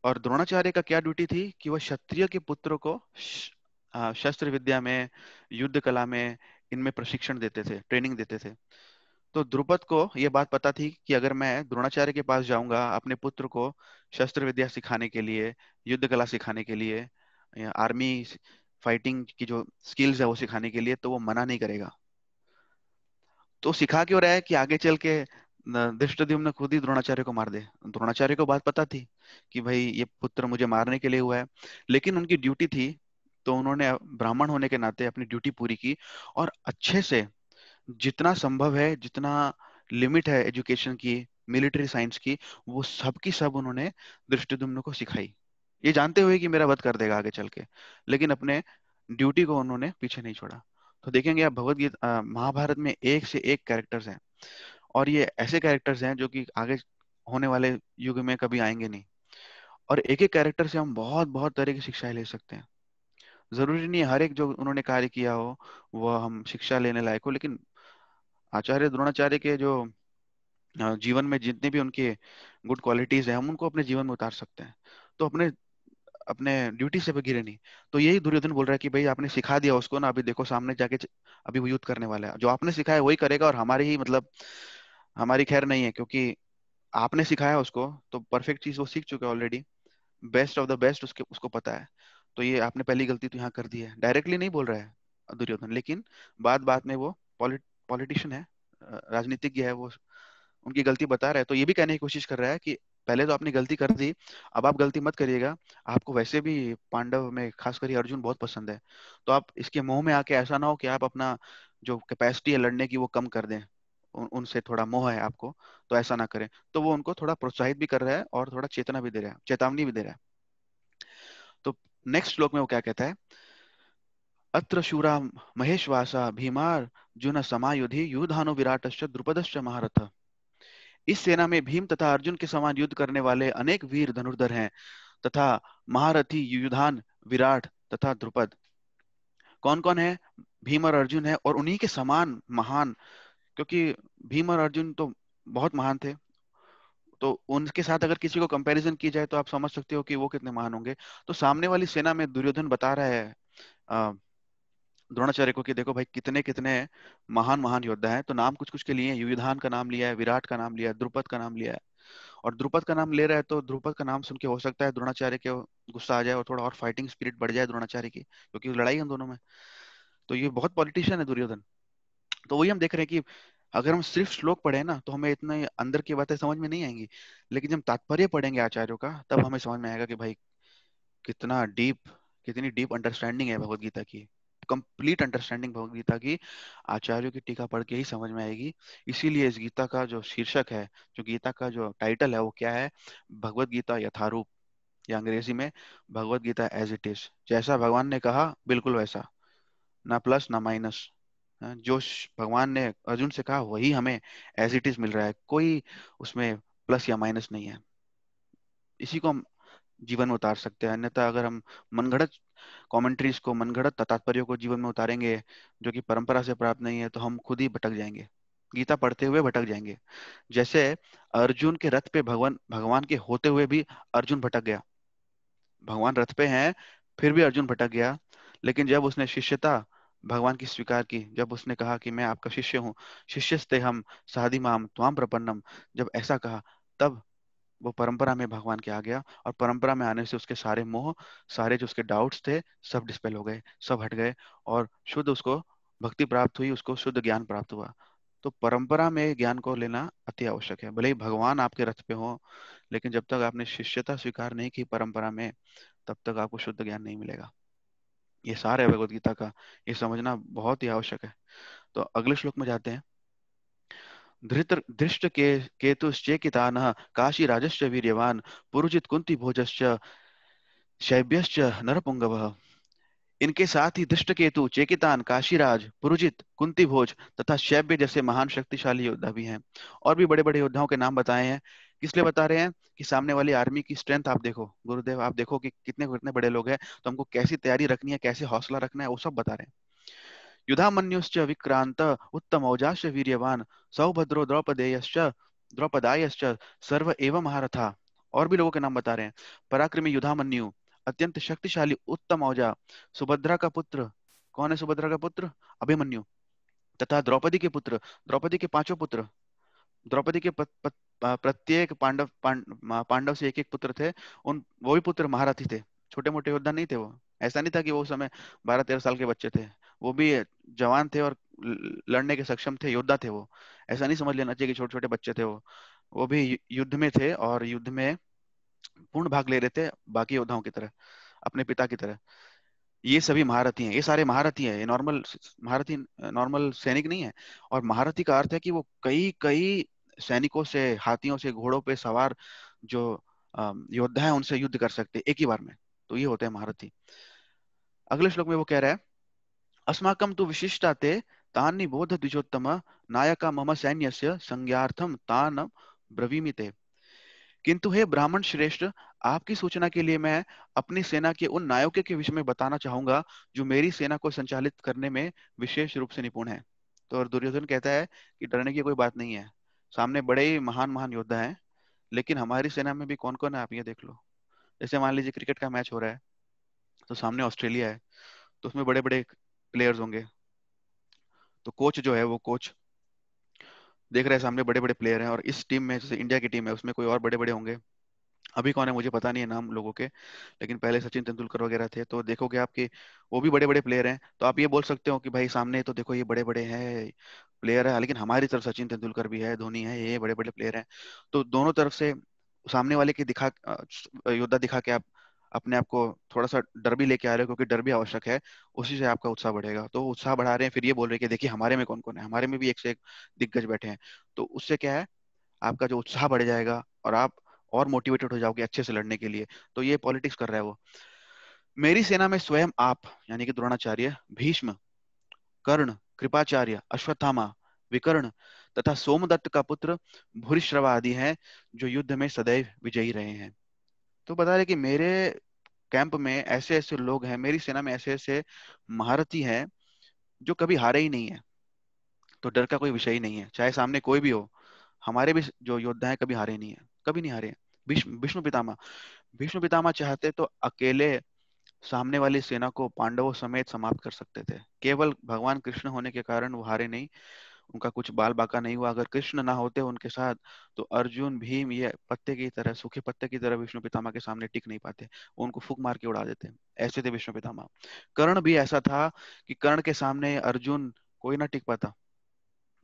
और द्रोणाचार्य का क्या ड्यूटी थी कि वह क्षत्रिय के पुत्रों को शस्त्र विद्या में, युद्ध कला में, इनमें प्रशिक्षण देते थे, ट्रेनिंग देते थे। तो द्रुपद को यह बात पता थी कि अगर मैं द्रोणाचार्य के पास जाऊंगा अपने पुत्र को शस्त्र विद्या सिखाने के लिए, युद्ध कला सिखाने के लिए, आर्मी फाइटिंग की जो स्किल्स है वो सिखाने के लिए, तो वो मना नहीं करेगा। तो सिखा क्यों रहा है कि आगे चल के धृष्टद्युम्न खुद ही द्रोणाचार्य को मार दे। द्रोणाचार्य को बात पता थी कि भाई ये पुत्र मुझे मारने के लिए हुआ है, लेकिन उनकी ड्यूटी थी, तो उन्होंने ब्राह्मण होने के नाते अपनी ड्यूटी पूरी की, और अच्छे से जितना संभव है, जितना लिमिट है एजुकेशन की, मिलिट्री साइंस की, वो सब की सब उन्होंने धृष्टद्युम्न को सिखाई, ये जानते हुए कि मेरा वध कर देगा आगे चल के, लेकिन अपने ड्यूटी को उन्होंने पीछे नहीं छोड़ा। तो देखेंगे आप भगवत गीता महाभारत में एक से एक कैरेक्टर्स हैं, और ये ऐसे कैरेक्टर्स हैं जो कि आगे होने वाले युग में कभी आएंगे नहीं, और एक एक कैरेक्टर से हम बहुत बहुत तरह की शिक्षाएं ले सकते हैं। जरूरी नहीं है हर एक जो उन्होंने कार्य किया हो वह हम शिक्षा लेने लायक हो, लेकिन आचार्य द्रोणाचार्य के जो जीवन में जितने भी उनके गुड क्वालिटीज हैं हम उनको अपने जीवन में उतार सकते हैं। तो अपने अपने ड्यूटी से भी गिरे नहीं। तो यही दुर्योधन बोल रहा है कि भाई आपने सिखा दिया उसको ना, अभी देखो सामने जाके अभी वो युद्ध करने वाला है, जो आपने सिखाया वही करेगा, और हमारी ही मतलब हमारी खैर नहीं है, क्योंकि आपने सिखाया उसको तो परफेक्ट चीज वो सीख चुका है already, best of the best उसके उसको पता है। तो ये आपने पहली गलती तो यहाँ कर दी है, डायरेक्टली नहीं बोल रहा है दुर्योधन, लेकिन बात बात में वो पॉलिटिशियन है, राजनीतिज्ञ है, वो उनकी गलती बता रहा है, तो ये भी कहने की कोशिश कर रहा है कि पहले तो आपने गलती कर दी, अब आप गलती मत करिएगा। आपको वैसे भी पांडव में खास करके अर्जुन बहुत पसंद है, तो आप इसके मोह में आके ऐसा ना हो कि आप अपना जो कैपेसिटी है लड़ने की वो कम कर दें, उनसे थोड़ा मोह है आपको, तो ऐसा ना करें। तो वो उनको थोड़ा प्रोत्साहित भी कर रहा है और थोड़ा चेतना भी दे रहा है, चेतावनी भी दे रहा है। तो नेक्स्ट श्लोक में वो क्या कहता है, अत्र शूरा महेशवासा भीमार जुन समायुधि युधानो विराटश्च द्रुपदश्च महारथ। इस सेना में भीम तथा अर्जुन के समान युद्ध करने वाले अनेक वीर धनुर्धर हैं, तथा महारथी युधान, विराट तथा द्रुपद। कौन कौन है? भीम और अर्जुन है, और उन्हीं के समान महान, क्योंकि भीम और अर्जुन तो बहुत महान थे, तो उनके साथ अगर किसी को कंपैरिजन की जाए तो आप समझ सकते हो कि वो कितने महान होंगे। तो सामने वाली सेना में दुर्योधन बता रहा है अ, द्रोणाचार्य को कि देखो भाई कितने कितने महान महान योद्धा हैं, तो नाम कुछ कुछ के लिए युधान का नाम लिया है, विराट का नाम लिया है, द्रुपद का नाम लिया है। और द्रुपद का नाम ले रहा है तो द्रुपद का नाम सुन के हो सकता है द्रोणाचार्य के गुस्सा आ जाए और थोड़ा और फाइटिंग स्पिरिट बढ़ जाए द्रोणाचार्य की, क्योंकि लड़ाई है उन दोनों में। तो ये बहुत पॉलिटिशियन है दुर्योधन। तो वही हम देख रहे हैं कि अगर हम सिर्फ श्लोक पढ़े ना तो हमें इतने अंदर की बातें समझ में नहीं आएंगी, लेकिन जब तात्पर्य पढ़ेंगे आचार्यों का तब हमें समझ में आएगा कि भाई कितना डीप, कितनी डीप अंडरस्टैंडिंग है भगवत गीता की, कंप्लीट अंडरस्टैंडिंग भगवत गीता की आचार्यों की टीका पढ़ के ही समझ में आएगी। इसीलिए इस गीता का जो शीर्षक है, जो गीता का जो टाइटल है वो क्या है? भगवत गीता यथारूप, या अंग्रेजी में Bhagavad Gita as it is, जैसा भगवान ने कहा बिल्कुल वैसा, ना प्लस ना माइनस। जो भगवान ने अर्जुन से कहा वही हमें एज इट इज मिल रहा है, कोई उसमें प्लस या माइनस नहीं है। इसी को हम जीवन में उतार सकते हैं, अन्यथा अगर हम मनगढ़ंत कमेंट्रीज को, मनगढ़ंत तात्पर्यों को जीवन में उतारेंगे जो कि परंपरा से प्राप्त नहीं है, तो हम खुद ही भटक जाएंगे, गीता पढ़ते हुए भटक जाएंगे। जैसे अर्जुन के रथ पे भगवान भगवान के होते हुए भी अर्जुन भटक गया, भगवान रथ पे हैं फिर भी अर्जुन भटक गया, लेकिन जब उसने शिष्यता भगवान की स्वीकार की, जब उसने कहा कि मैं आपका शिष्य हूँ, शिष्यस्ते हम साधि माम त्वाम प्रपन्नम, जब ऐसा कहा, तब वो परंपरा में भगवान के आ गया, और परंपरा में आने से उसके सारे मोह, सारे जो उसके डाउट्स थे सब डिस्पेल हो गए, सब हट गए, और शुद्ध उसको भक्ति प्राप्त हुई, उसको शुद्ध ज्ञान प्राप्त हुआ। तो परंपरा में ज्ञान को लेना अति आवश्यक है, भले ही भगवान आपके रथ पे हो, लेकिन जब तक आपने शिष्यता स्वीकार नहीं की परंपरा में, तब तक आपको शुद्ध ज्ञान नहीं मिलेगा। ये सार है भगवत गीता का, ये समझना बहुत ही आवश्यक है। तो अगले श्लोक में जाते हैं। धृत धृष्ट के केतुश्चेकितानः काशी राजश्च वीर्यवान पुरुजित कुंती भोजश्च शैब्यश्च नरपुंगवः। इनके साथ ही धृष्टकेतु, चेकितान, काशीराज, पुरुजित, कुंती भोज तथा शैब्य जैसे महान शक्तिशाली योद्धा भी हैं। और भी बड़े बड़े योद्धाओं के नाम बताए हैं। किस लिए बता रहे हैं? कि सामने वाली आर्मी की स्ट्रेंथ आप देखो गुरुदेव, आप देखो कि कितने कितने बड़े लोग हैं, तो हमको कैसी तैयारी रखनी है, कैसे हौसला रखना है, वो सब बता रहे हैं। युधामन्युश्च विक्रांत उत्तम औजाश्च वीर्यवान सौभद्रो द्रौपदेयश्च द्रौपदायश्च सर्व एवं महारथा। और भी लोगों के नाम बता रहे हैं। पराक्रमी युधामन्यु, अत्यंत शक्तिशाली उत्तम औजा, सुभद्रा का पुत्र, कौन है सुभद्रा का पुत्र? अभिमन्यु। तथा द्रौपदी के पुत्र, द्रौपदी के पांचों पुत्र, द्रौपदी के प्रत्येक पांडव से एक एक पुत्र थे, उन वो भी पुत्र महारथी थे। छोटे मोटे योद्धा नहीं थे वो। ऐसा नहीं था कि वो उस समय 12-13 साल के बच्चे थे। वो भी जवान थे और लड़ने के सक्षम थे, योद्धा थे वो। ऐसा नहीं समझ लेना चाहिए कि छोटे छोटे बच्चे थे वो भी युद्ध में थे और युद्ध में पूर्ण भाग ले रहे थे, बाकी योद्धाओं की तरह, अपने पिता की तरह। ये सभी महारथी हैं, ये सारे महारथी हैं, ये नॉर्मल महारथी नॉर्मल सैनिक नहीं है। और महारथी का अर्थ है कि वो कई कई सैनिकों से, हाथियों से, घोड़ों पे सवार जो योद्धा है उनसे युद्ध कर सकते हैं एक ही बार में। तो ये होते हैं महारथी। अगले श्लोक में वो कह रहा है, अस्माकं तु विशिष्टाते तानि बोध द्विजोत्तम नायका मम सैन्यस्य संज्ञार्थम तान ब्रवीमि ते। किंतु हे ब्राह्मण श्रेष्ठ, आपकी सूचना के लिए मैं अपनी सेना के उन नायकों के विषय में बताना चाहूंगा जो मेरी सेना को संचालित करने में विशेष रूप से निपुण है। तो और दुर्योधन कहता है कि डरने की कोई बात नहीं है, सामने बड़े ही महान महान योद्धा हैं, लेकिन हमारी सेना में भी कौन कौन है आप ये देख लो। जैसे मान लीजिए क्रिकेट का मैच हो रहा है, तो सामने ऑस्ट्रेलिया है, तो उसमें बड़े बड़े प्लेयर्स होंगे। तो कोच जो है, वो कोच देख रहे हैं सामने बड़े बड़े प्लेयर हैं, और इस टीम में जैसे इंडिया की टीम है उसमें कोई और बड़े बड़े होंगे। अभी कौन है मुझे पता नहीं है नाम लोगों के, लेकिन पहले सचिन तेंदुलकर वगैरह थे, तो देखोगे आपके वो भी बड़े बड़े प्लेयर हैं। तो आप ये बोल सकते हो कि भाई सामने तो देखो ये बड़े बड़े हैं प्लेयर है, लेकिन हमारी तरफ सचिन तेंदुलकर भी है, धोनी है, ये बड़े बड़े प्लेयर हैं। तो दोनों तरफ से सामने वाले की योद्धा दिखा के आप अपने आप को थोड़ा सा डर भी लेके आ रहे हो, क्योंकि डर भी आवश्यक है। उसी से आपका उत्साह बढ़ेगा। तो उत्साह बढ़ा रहे हैं, फिर ये बोल रहे हैं कि देखिए हमारे में कौन कौन है, हमारे में भी एक से एक दिग्गज बैठे हैं। तो उससे क्या है, आपका जो उत्साह बढ़ जाएगा और आप और मोटिवेटेड हो जाओगे अच्छे से लड़ने के लिए। तो ये पॉलिटिक्स कर रहा है वो। मेरी सेना में स्वयं आप, यानी कि द्रोणाचार्य, भीष्म, कर्ण, कृपाचार्य, अश्वत्थामा, विकर्ण तथा सोमदत्त का पुत्र भूरिश्रवा आदि हैं, जो युद्ध में सदैव विजयी रहे हैं। तो बता रहे कि मेरे कैंप में ऐसे ऐसे लोग हैं, मेरी सेना में ऐसे ऐसे महारथी हैं जो कभी हारे ही नहीं है। तो डर का कोई विषय ही नहीं है, चाहे सामने कोई भी हो। हमारे भी जो योद्धा हैं कभी हारे नहीं है, कभी नहीं हारे हैं। भीष्म भीष्म पितामह, भीष्म पितामह चाहते तो अकेले सामने वाली सेना को पांडवों समेत समाप्त कर सकते थे। केवल भगवान कृष्ण होने के कारण वो हारे नहीं, उनका कुछ बाल बाका नहीं हुआ। अगर कृष्ण ना होते उनके साथ, तो अर्जुन, भीम ये पत्ते की तरह, सूखे पत्ते की तरह विष्णु पितामह के सामने टिक नहीं पाते, वो उनको फूंक मार के उड़ा देते। ऐसे थे विष्णु पितामह। कर्ण भी ऐसा था कि कर्ण के सामने अर्जुन कोई ना टिक पाता।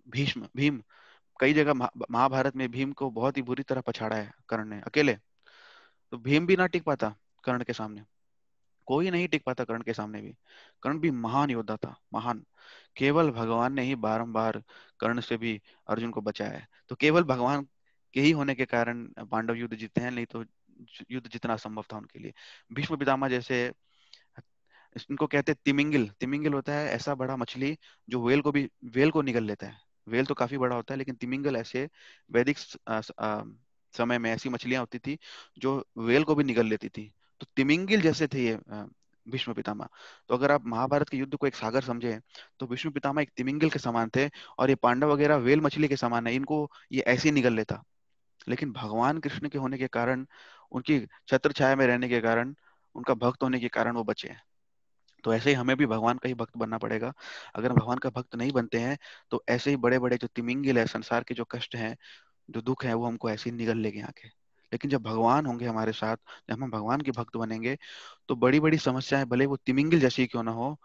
भीष्म भीम कई जगह महाभारत में भीम को बहुत ही बुरी तरह पछाड़ा है कर्ण ने अकेले। तो भीम भी ना टिक पाता कर्ण के सामने, कोई नहीं टिक पाता कर्ण के सामने भी। कर्ण भी महान योद्धा था, महान। केवल भगवान ने ही बारंबार कर्ण से भी अर्जुन को बचाया है। तो केवल भगवान के ही होने के कारण पांडव युद्ध जीते हैं, नहीं तो युद्ध जितना असंभव था उनके लिए। भीष्म पितामह जैसे, इनको कहते हैं तिमिंगिल। तिमिंगिल होता है ऐसा बड़ा मछली जो वेल को निगल लेता है। वेल तो काफी बड़ा होता है, लेकिन तिमिंगल ऐसे वैदिक समय में ऐसी मछलियां होती थी जो वेल को भी निगल लेती थी। तो तिमिंगिल जैसे थे ये भीष्म पितामह। तो अगर आप महाभारत के युद्ध को एक सागर समझे, तो भीष्म पितामह एक तिमिंगिल के समान थे, और ये पांडव वगैरह वेल मछली के समान है, इनको ये ऐसे ही निगल लेता। लेकिन भगवान कृष्ण के होने के कारण, उनकी छत्र छाया में रहने के कारण, उनका भक्त होने के कारण वो बचे हैं। तो ऐसे ही हमें भी भगवान का ही भक्त बनना पड़ेगा। अगर हम भगवान का भक्त नहीं बनते हैं, तो ऐसे ही बड़े बड़े जो तिमिंगिल है, संसार के जो कष्ट हैं, जो दुख है, वो हमको ऐसे ही निगल लेंगे आके। लेकिन जब भगवान होंगे हमारे साथ, जब हम भगवान के भक्त बनेंगे, तो बड़ी बड़ी समस्याएं भले वो तिमिंगिल जैसी क्यों ना हो,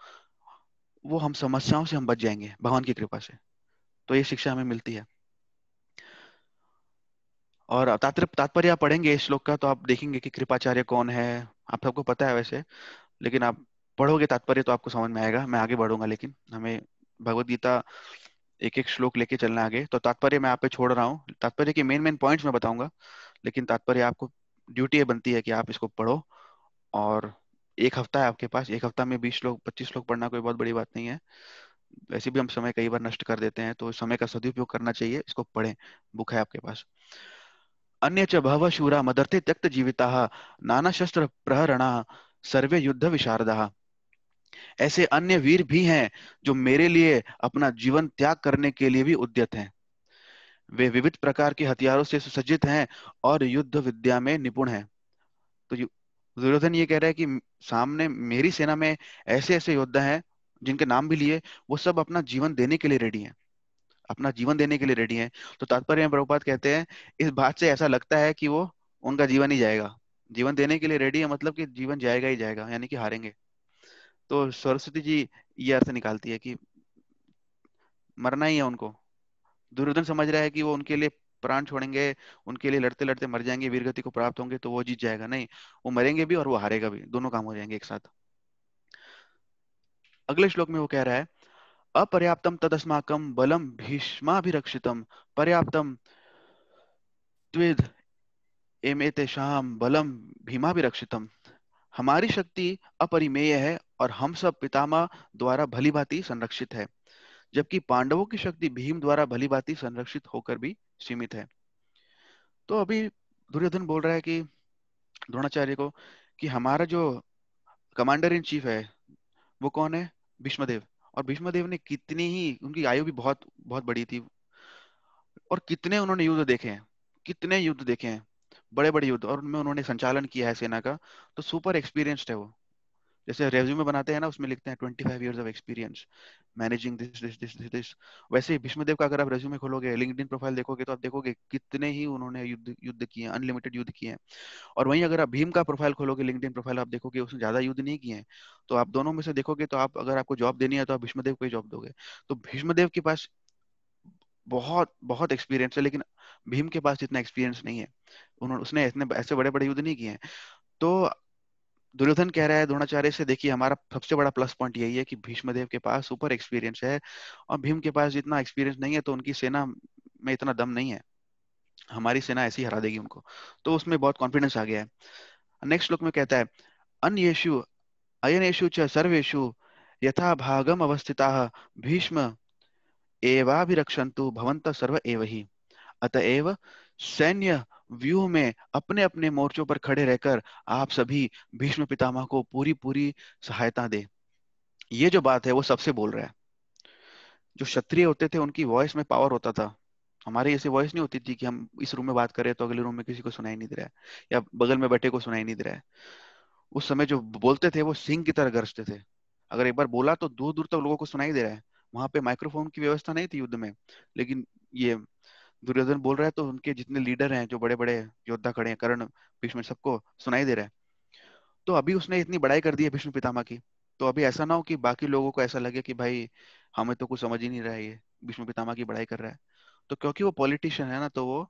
वो हम समस्याओं से हम बच जाएंगे भगवान की कृपा से। तो ये शिक्षा हमें मिलती है। और तात्पर्य आप पढ़ेंगे इस श्लोक का, तो आप देखेंगे कि कृपाचार्य कौन है। आप सबको पता है वैसे, लेकिन आप पढ़ोगे तात्पर्य तो आपको समझ में आएगा। मैं आगे बढ़ूंगा, लेकिन हमें भगवत गीता एक एक श्लोक लेके चलना है आगे। तो तात्पर्य मैं आप पे छोड़ रहा हूँ, तात्पर्य के मेन मेन पॉइंट्स मैं बताऊंगा, लेकिन तात्पर्य आपको ड्यूटी बनती है कि आप इसको पढ़ो। और एक हफ्ता है आपके पास, एक हफ्ता में 20 श्लोक 25 श्लोक पढ़ना कोई बहुत बड़ी बात नहीं है। वैसे भी हम समय कई बार नष्ट कर देते हैं, तो समय का सदुपयोग करना चाहिए, इसको पढ़ें। बुक है आपके पास। अन्य च बहवः शूरा मदर्थे त्यक्त जीविताः नाना शस्त्र प्रहरणाः सर्वे युद्ध विशारदाः। ऐसे अन्य वीर भी हैं जो मेरे लिए अपना जीवन त्याग करने के लिए भी उद्यत हैं। वे विविध प्रकार के हथियारों से सुसज्जित हैं और युद्ध विद्या में निपुण हैं। तो दुर्योधन ये कह रहा है कि सामने मेरी सेना में ऐसे ऐसे योद्धा हैं जिनके नाम भी लिए, वो सब अपना जीवन देने के लिए रेडी हैं, अपना जीवन देने के लिए रेडी हैं। तो तात्पर्य में प्रभुपाद कहते हैं, इस बात से ऐसा लगता है कि वो उनका जीवन ही जाएगा। जीवन देने के लिए रेडी है, मतलब कि जीवन जाएगा ही जाएगा, यानी कि हारेंगे। तो सरस्वती जी ये अर्थ निकालती है कि मरना ही है उनको। दुर्योधन समझ रहा है कि वो उनके लिए प्राण छोड़ेंगे, उनके लिए लड़ते लड़ते मर जाएंगे, वीरगति को प्राप्त होंगे तो वो जीत जाएगा। नहीं, वो मरेंगे भी और वो हारेगा भी, दोनों काम हो जाएंगे एक साथ। अगले श्लोक में वो कह रहा है, अपर्याप्तम तदस्माकं बलम भीष्माभिरक्षितम पर्याप्तम त्विद एमेतेषां बलम भीमाभिरक्षितम। हमारी शक्ति अपरिमेय है और हम सब पितामह द्वारा भली भांति संरक्षित है, जबकि पांडवों की शक्ति भीम द्वारा भली भांति संरक्षित होकर भी सीमित है। तो अभी दुर्योधन बोल रहा है कि द्रोणाचार्य को कि हमारा जो कमांडर इन चीफ है वो कौन है? भीष्मदेव। और भीष्मदेव ने कितनी ही, उनकी आयु भी बहुत बहुत बड़ी थी, और कितने उन्होंने युद्ध देखे हैं, कितने युद्ध देखे हैं, बड़े बड़े युद्ध, और उनमें उन्होंने संचालन किया है सेना का। तो सुपर एक्सपीरियंस्ड है वो। जैसे रेज्यूमे बनाते हैं ना, उसमें लिखते हैं 25 years of experience managing this this this this this. वैसे ही भीष्मदेव का अगर आप रेज्यूमे खोलोगे, लिंक्डइन प्रोफाइल देखोगे, तो आप देखोगे कितने ही उन्होंने युद्ध युद्ध किए हैं, अनलिमिटेड युद्ध किए हैं। और वहीं अगर आप भीम का प्रोफाइल खोलोगे, लिंक्डइन प्रोफाइल, आप देखोगे उसने ज्यादा युद्ध नहीं किए हैं। तो आप दोनों में से देखोगे, तो आप अगर आपको जॉब देनी है तो आप भीष्मदेव को ही जॉब दोगे। तो भीष्मदेव के पास बहुत बहुत एक्सपीरियंस है, लेकिन भीम के पास इतना एक्सपीरियंस नहीं है। उन्होंने उसने इतने ऐसे बड़े बड़े युद्ध नहीं किए हैं। तो दुर्योधन कह रहा है द्रोणाचार्य से, देखिए हमारा सबसे बड़ा प्लस पॉइंट यही है कि भीष्मदेव के पास सुपर एक्सपीरियंस है, और भीम के पास इतना एक्सपीरियंस नहीं है, तो उनकी सेना में इतना दम नहीं है, हमारी सेना ऐसी हरा देगी उनको। तो उसमें बहुत कॉन्फिडेंस आ गया है। नेक्स्ट श्लोक में कहता है, अन्येषु अयनेषु च सर्वेषु यथा भागम अवस्थिताः भीष्म एवाभिरक्षन्तु भवन्तः सर्व एव हि। अतएव सैन्य व्यूह में अपने अपने मोर्चों पर खड़े रहकर आप सभी भीष्म पितामह को पूरी पूरी सहायता दे। ये जो बात है वो सबसे बोल रहा है। जो क्षत्रिय होते थे उनकी वॉइस में पावर होता था। हमारी ऐसी वॉइस नहीं होती थी कि हम इस रूम में बात करें तो अगले रूम में किसी को सुनाई नहीं दे रहा है, या बगल में बैठे को सुनाई नहीं दे रहा है। उस समय जो बोलते थे वो सिंह की तरह गरजते थे। अगर एक बार बोला तो दूर दूर तक लोगों को सुनाई दे रहा है। वहां पे माइक्रोफोन की व्यवस्था नहीं थी युद्ध में, लेकिन ये दुर्योधन बोल रहा है तो उनके जितने लीडर हैं, जो बड़े बड़े योद्धा खड़े हैं, कर्ण, भीष्म, सबको सुनाई दे रहा है। तो अभी उसने इतनी बड़ाई कर दी है भीष्म पितामह की, तो अभी ऐसा ना हो कि बाकी लोगों को ऐसा लगे कि भाई हमें तो कुछ समझ ही नहीं रहा है, ये भीष्म पितामह की बड़ाई कर रहा है। तो क्योंकि वो पॉलिटिशियन है ना, तो वो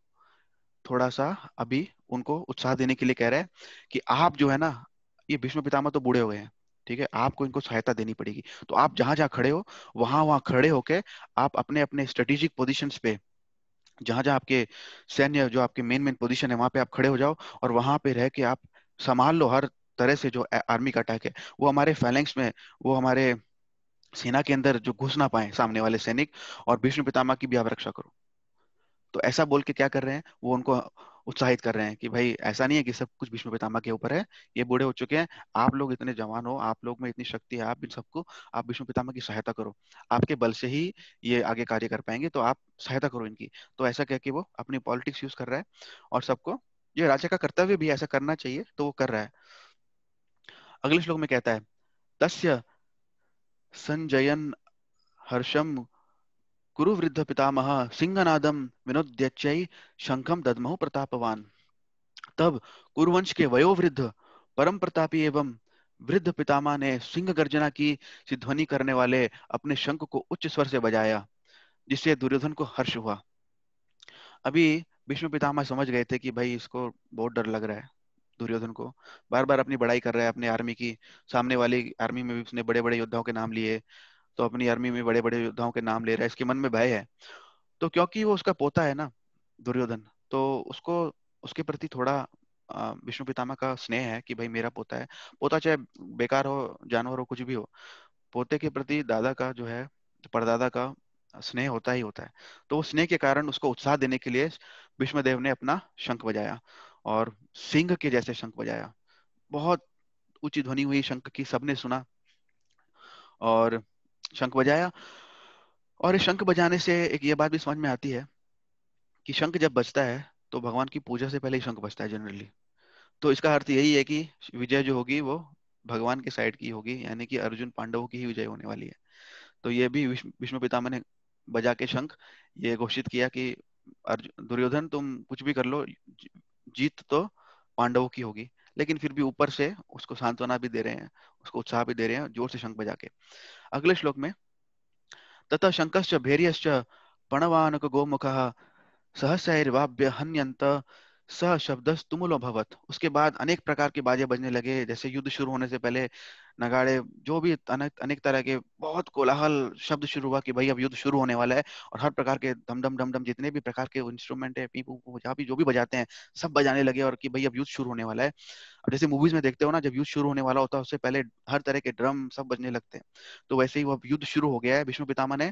थोड़ा सा अभी उनको उत्साह देने के लिए कह रहा है कि आप जो है ना, ये भीष्म पितामह तो बूढ़े हो गए हैं, ठीक है, आपको इनको सहायता देनी पड़ेगी। तो आप जहां जहां खड़े हो, वहां वहां खड़े होके आप अपने अपने स्ट्रेटेजिक पोजीशंस पे, जहां जहां आपके सैन्य, जो आपके मेन मेन पोजीशन है, वहां पे आप खड़े हो जाओ, और वहां पे रह के आप संभाल लो हर तरह से जो आर्मी का अटैक है, वो हमारे फैलेंक्स में, वो हमारे सेना के अंदर जो घुस ना पाए सामने वाले सैनिक, और भीष्म पितामह की भी आप रक्षा करो। तो ऐसा बोल के क्या कर रहे हैं, वो उनको उत्साहित कर रहे हैं कि भाई ऐसा नहीं है कि सब कुछ भीष्म पितामह के ऊपर है, ये बूढ़े हो चुके हैं, आप लोग इतने जवान हो, आप लोग में इतनी शक्ति है, आप इन सबको, आप भीष्म पितामह की सहायता करो, आपके बल से ही ये आगे कार्य कर पाएंगे, तो आप सहायता करो इनकी। तो ऐसा कह के वो अपनी पॉलिटिक्स यूज कर रहा है, और सबको, ये राजा का कर्तव्य भी ऐसा करना चाहिए, तो वो कर रहा है। अगले श्लोक में कहता है, तस्य संजयन हर्षम कुरु वृद्ध पितामह सिंहनादम विनोद्यच्चै शंखम दद्महु प्रतापवान। तब कुरुवंश के वयोवृद्ध परम प्रतापी एवं वृद्ध पितामह ने सिंह गर्जना की सी ध्वनि करने वाले अपने शंख को उच्च स्वर से बजाया, जिससे दुर्योधन को हर्ष हुआ। अभी भीष्म पितामह समझ गए थे कि भाई इसको बहुत डर लग रहा है, दुर्योधन को बार बार अपनी बड़ाई कर रहा है अपनी आर्मी की, सामने वाली आर्मी में भी उसने बड़े बड़े योद्धाओं के नाम लिए, तो अपनी आर्मी में बड़े बड़े योद्धाओं के नाम ले रहा है, इसके मन में भय है। तो क्योंकि वो उसका पोता है ना, दुर्योधन, तो उसको उसके प्रति थोड़ा विष्णु पितामह का स्नेह है कि भाई मेरा पोता है। पोता चाहे बेकार हो, जानवर हो, कुछ भी हो, पोते के प्रति दादा का जो है, परदादा का स्नेह होता ही होता है। तो वो स्नेह के कारण उसको उत्साह देने के लिए भीष्मदेव ने अपना शंख बजाया, और सिंह के जैसे शंख बजाया। बहुत ऊंची ध्वनि हुई शंख की, सबने सुना और शंख बजाया। और इस शंख बजाने से एक ये बात भी समझ में आती है कि शंख जब बजता है तो भगवान की पूजा से पहले ही शंख बजता है जनरली। तो इसका अर्थ यही है कि विजय जो होगी वो भगवान के साइड की होगी, यानी कि अर्जुन पांडवों की ही विजय होने वाली है। तो ये भी भीष्म पितामह ने बजा के शंख ये घोषित किया कि अर्जुन, दुर्योधन तुम कुछ भी कर लो, जीत तो पांडवों की होगी, लेकिन फिर भी ऊपर से उसको सांत्वना भी दे रहे हैं, उसको उत्साह भी दे रहे हैं जोर से शंख बजा के। अगले श्लोक में ततः शंकश्च भैर्यश्च पणवानक गोमुखः सहस्रैर्वाभ्य हन्यंत स शब्दस्तुमुलो भवत। उसके बाद अनेक प्रकार के बाजे बजने लगे, जैसे युद्ध शुरू होने से पहले नगाड़े, जो भी अनेक अनेक तरह के बहुत कोलाहल शब्द शुरू हुआ कि भाई अब युद्ध शुरू होने वाला है। और हर प्रकार के धम धम डम डम जितने भी प्रकार के इंस्ट्रूमेंट है, पी पू पू जहाँ भी जो भी बजाते हैं सब बजाने लगे, और कि भाई अब युद्ध शुरू होने वाला है। अब जैसे मूवीज में देखते हो ना, जब युद्ध शुरू होने वाला होता है उससे पहले हर तरह के ड्रम सब बजने लगते हैं। तो वैसे ही वो अब युद्ध शुरू हो गया है, भीष्म पितामह ने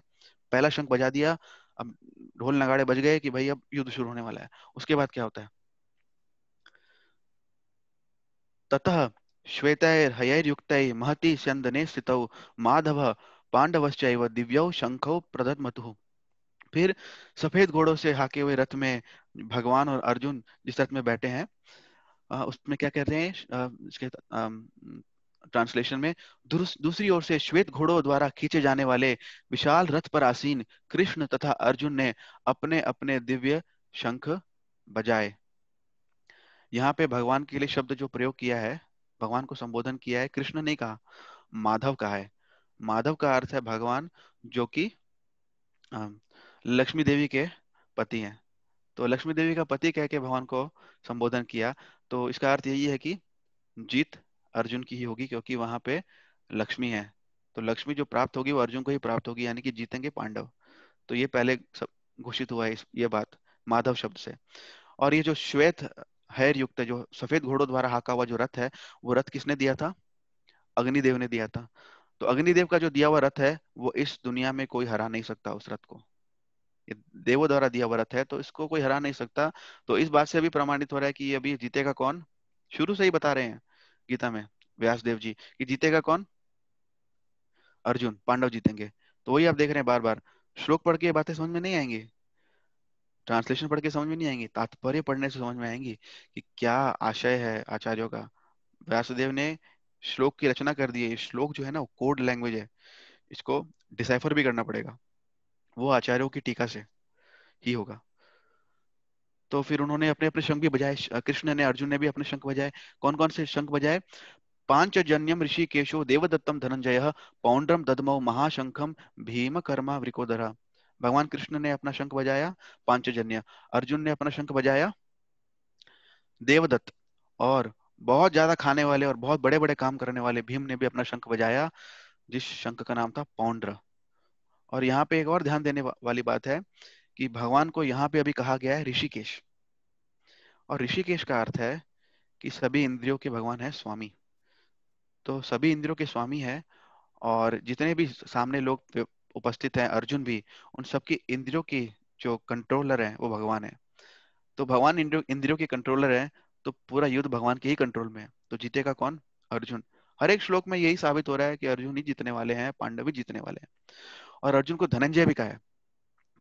पहला शंख बजा दिया। अब ढोल नगाड़े बज गए कि भाई अब युद्ध शुरू होने वाला है। उसके बाद क्या होता है, ततः श्वेतैर्हयैर्युक्तैः महति स्यन्दने स्थितौ माधव पांडवश्चैव दिव्यौ शंखौ प्रदद्मतुः। फिर सफेद घोड़ों से हाके हुए रथ में भगवान और अर्जुन जिस रथ में बैठे हैं, उसमें क्या कहते हैं, इसके ट्रांसलेशन में, दूसरी ओर से श्वेत घोड़ों द्वारा खींचे जाने वाले विशाल रथ पर आसीन कृष्ण तथा अर्जुन ने अपने अपने दिव्य शंख बजाए। यहाँ पे भगवान के लिए शब्द जो प्रयोग किया है, भगवान को संबोधन किया है, कृष्ण ने कहा, माधव कहा है। माधव का अर्थ है भगवान, जो कि लक्ष्मी देवी के पति हैं। तो लक्ष्मी देवी का पति कह के भगवान को संबोधन किया। तो इसका अर्थ यही है कि जीत अर्जुन की ही होगी, क्योंकि वहां पे लक्ष्मी है। तो लक्ष्मी जो प्राप्त होगी वो अर्जुन को ही प्राप्त होगी, यानी कि जीतेंगे पांडव। तो ये पहले सब घोषित हुआ है ये बात माधव शब्द से। और ये जो श्वेत हैर युक्त है, जो सफेद घोड़ों द्वारा हाका हुआ जो रथ है, वो रथ किसने दिया था? अग्निदेव ने दिया था। तो अग्निदेव का जो दिया हुआ रथ है वो इस दुनिया में कोई हरा नहीं सकता उस रथ को। ये देवों द्वारा दिया हुआ रथ है, तो इसको कोई हरा नहीं सकता। तो इस बात से भी प्रमाणित हो रहा है कि ये अभी जीतेगा कौन। शुरू से ही बता रहे हैं गीता में व्यास देव जी कि जीतेगा कौन, अर्जुन, पांडव जीतेंगे। तो वही आप देख रहे हैं बार बार, श्लोक पढ़ के ये बातें समझ में नहीं आएंगी, ट्रांसलेशन पढ़ के समझ में नहीं आएंगी, तात्पर्य पढ़ने से समझ में आएंगी कि क्या आशय है आचार्यों का। व्यासदेव ने श्लोक की रचना कर दी है। ये श्लोक जो है ना वो कोड लैंग्वेज है, इसको डिसाइफर भी करना पड़ेगा, वो आचार्यों की टीका से ही होगा। तो फिर उन्होंने अपने अपने शंख भी बजाए, कृष्ण ने अर्जुन ने भी अपने शंख बजाए। कौन कौन से शंख बजाए? पांचजन्यम ऋषिकेशो देवदत्तम धनंजय पौंड्रम ददमौ महाशंखम भीम कर्मा वृकोदरा। भगवान कृष्ण ने अपना शंख बजाया पांचजन्य, अर्जुन ने अपना शंख बजाया देवदत्त, और बहुत ज्यादा खाने वाले और बहुत बड़े बड़े काम करने वाले भीम ने भी अपना शंख बजाया, जिस शंख का नाम था पौंड्र। और यहाँ पे एक और ध्यान देने वाली बात है कि भगवान को यहाँ पे अभी कहा गया है ऋषिकेश, और ऋषिकेश का अर्थ है कि सभी इंद्रियों के भगवान है स्वामी। तो सभी इंद्रियों के स्वामी है, और जितने भी सामने लोग उपस्थित हैं, अर्जुन भी, उन सबकी इंद्रियों की जो कंट्रोलर है वो भगवान है। तो भगवान इंद्रियों इंद्रियों के कंट्रोलर है, तो पूरा युद्ध भगवान के ही कंट्रोल में है। तो जीतेगा कौन? अर्जुन। हर एक श्लोक में यही साबित हो रहा है कि अर्जुन ही जीतने वाले हैं, पांडव ही जीतने वाले हैं। और अर्जुन को धनंजय भी कहा है।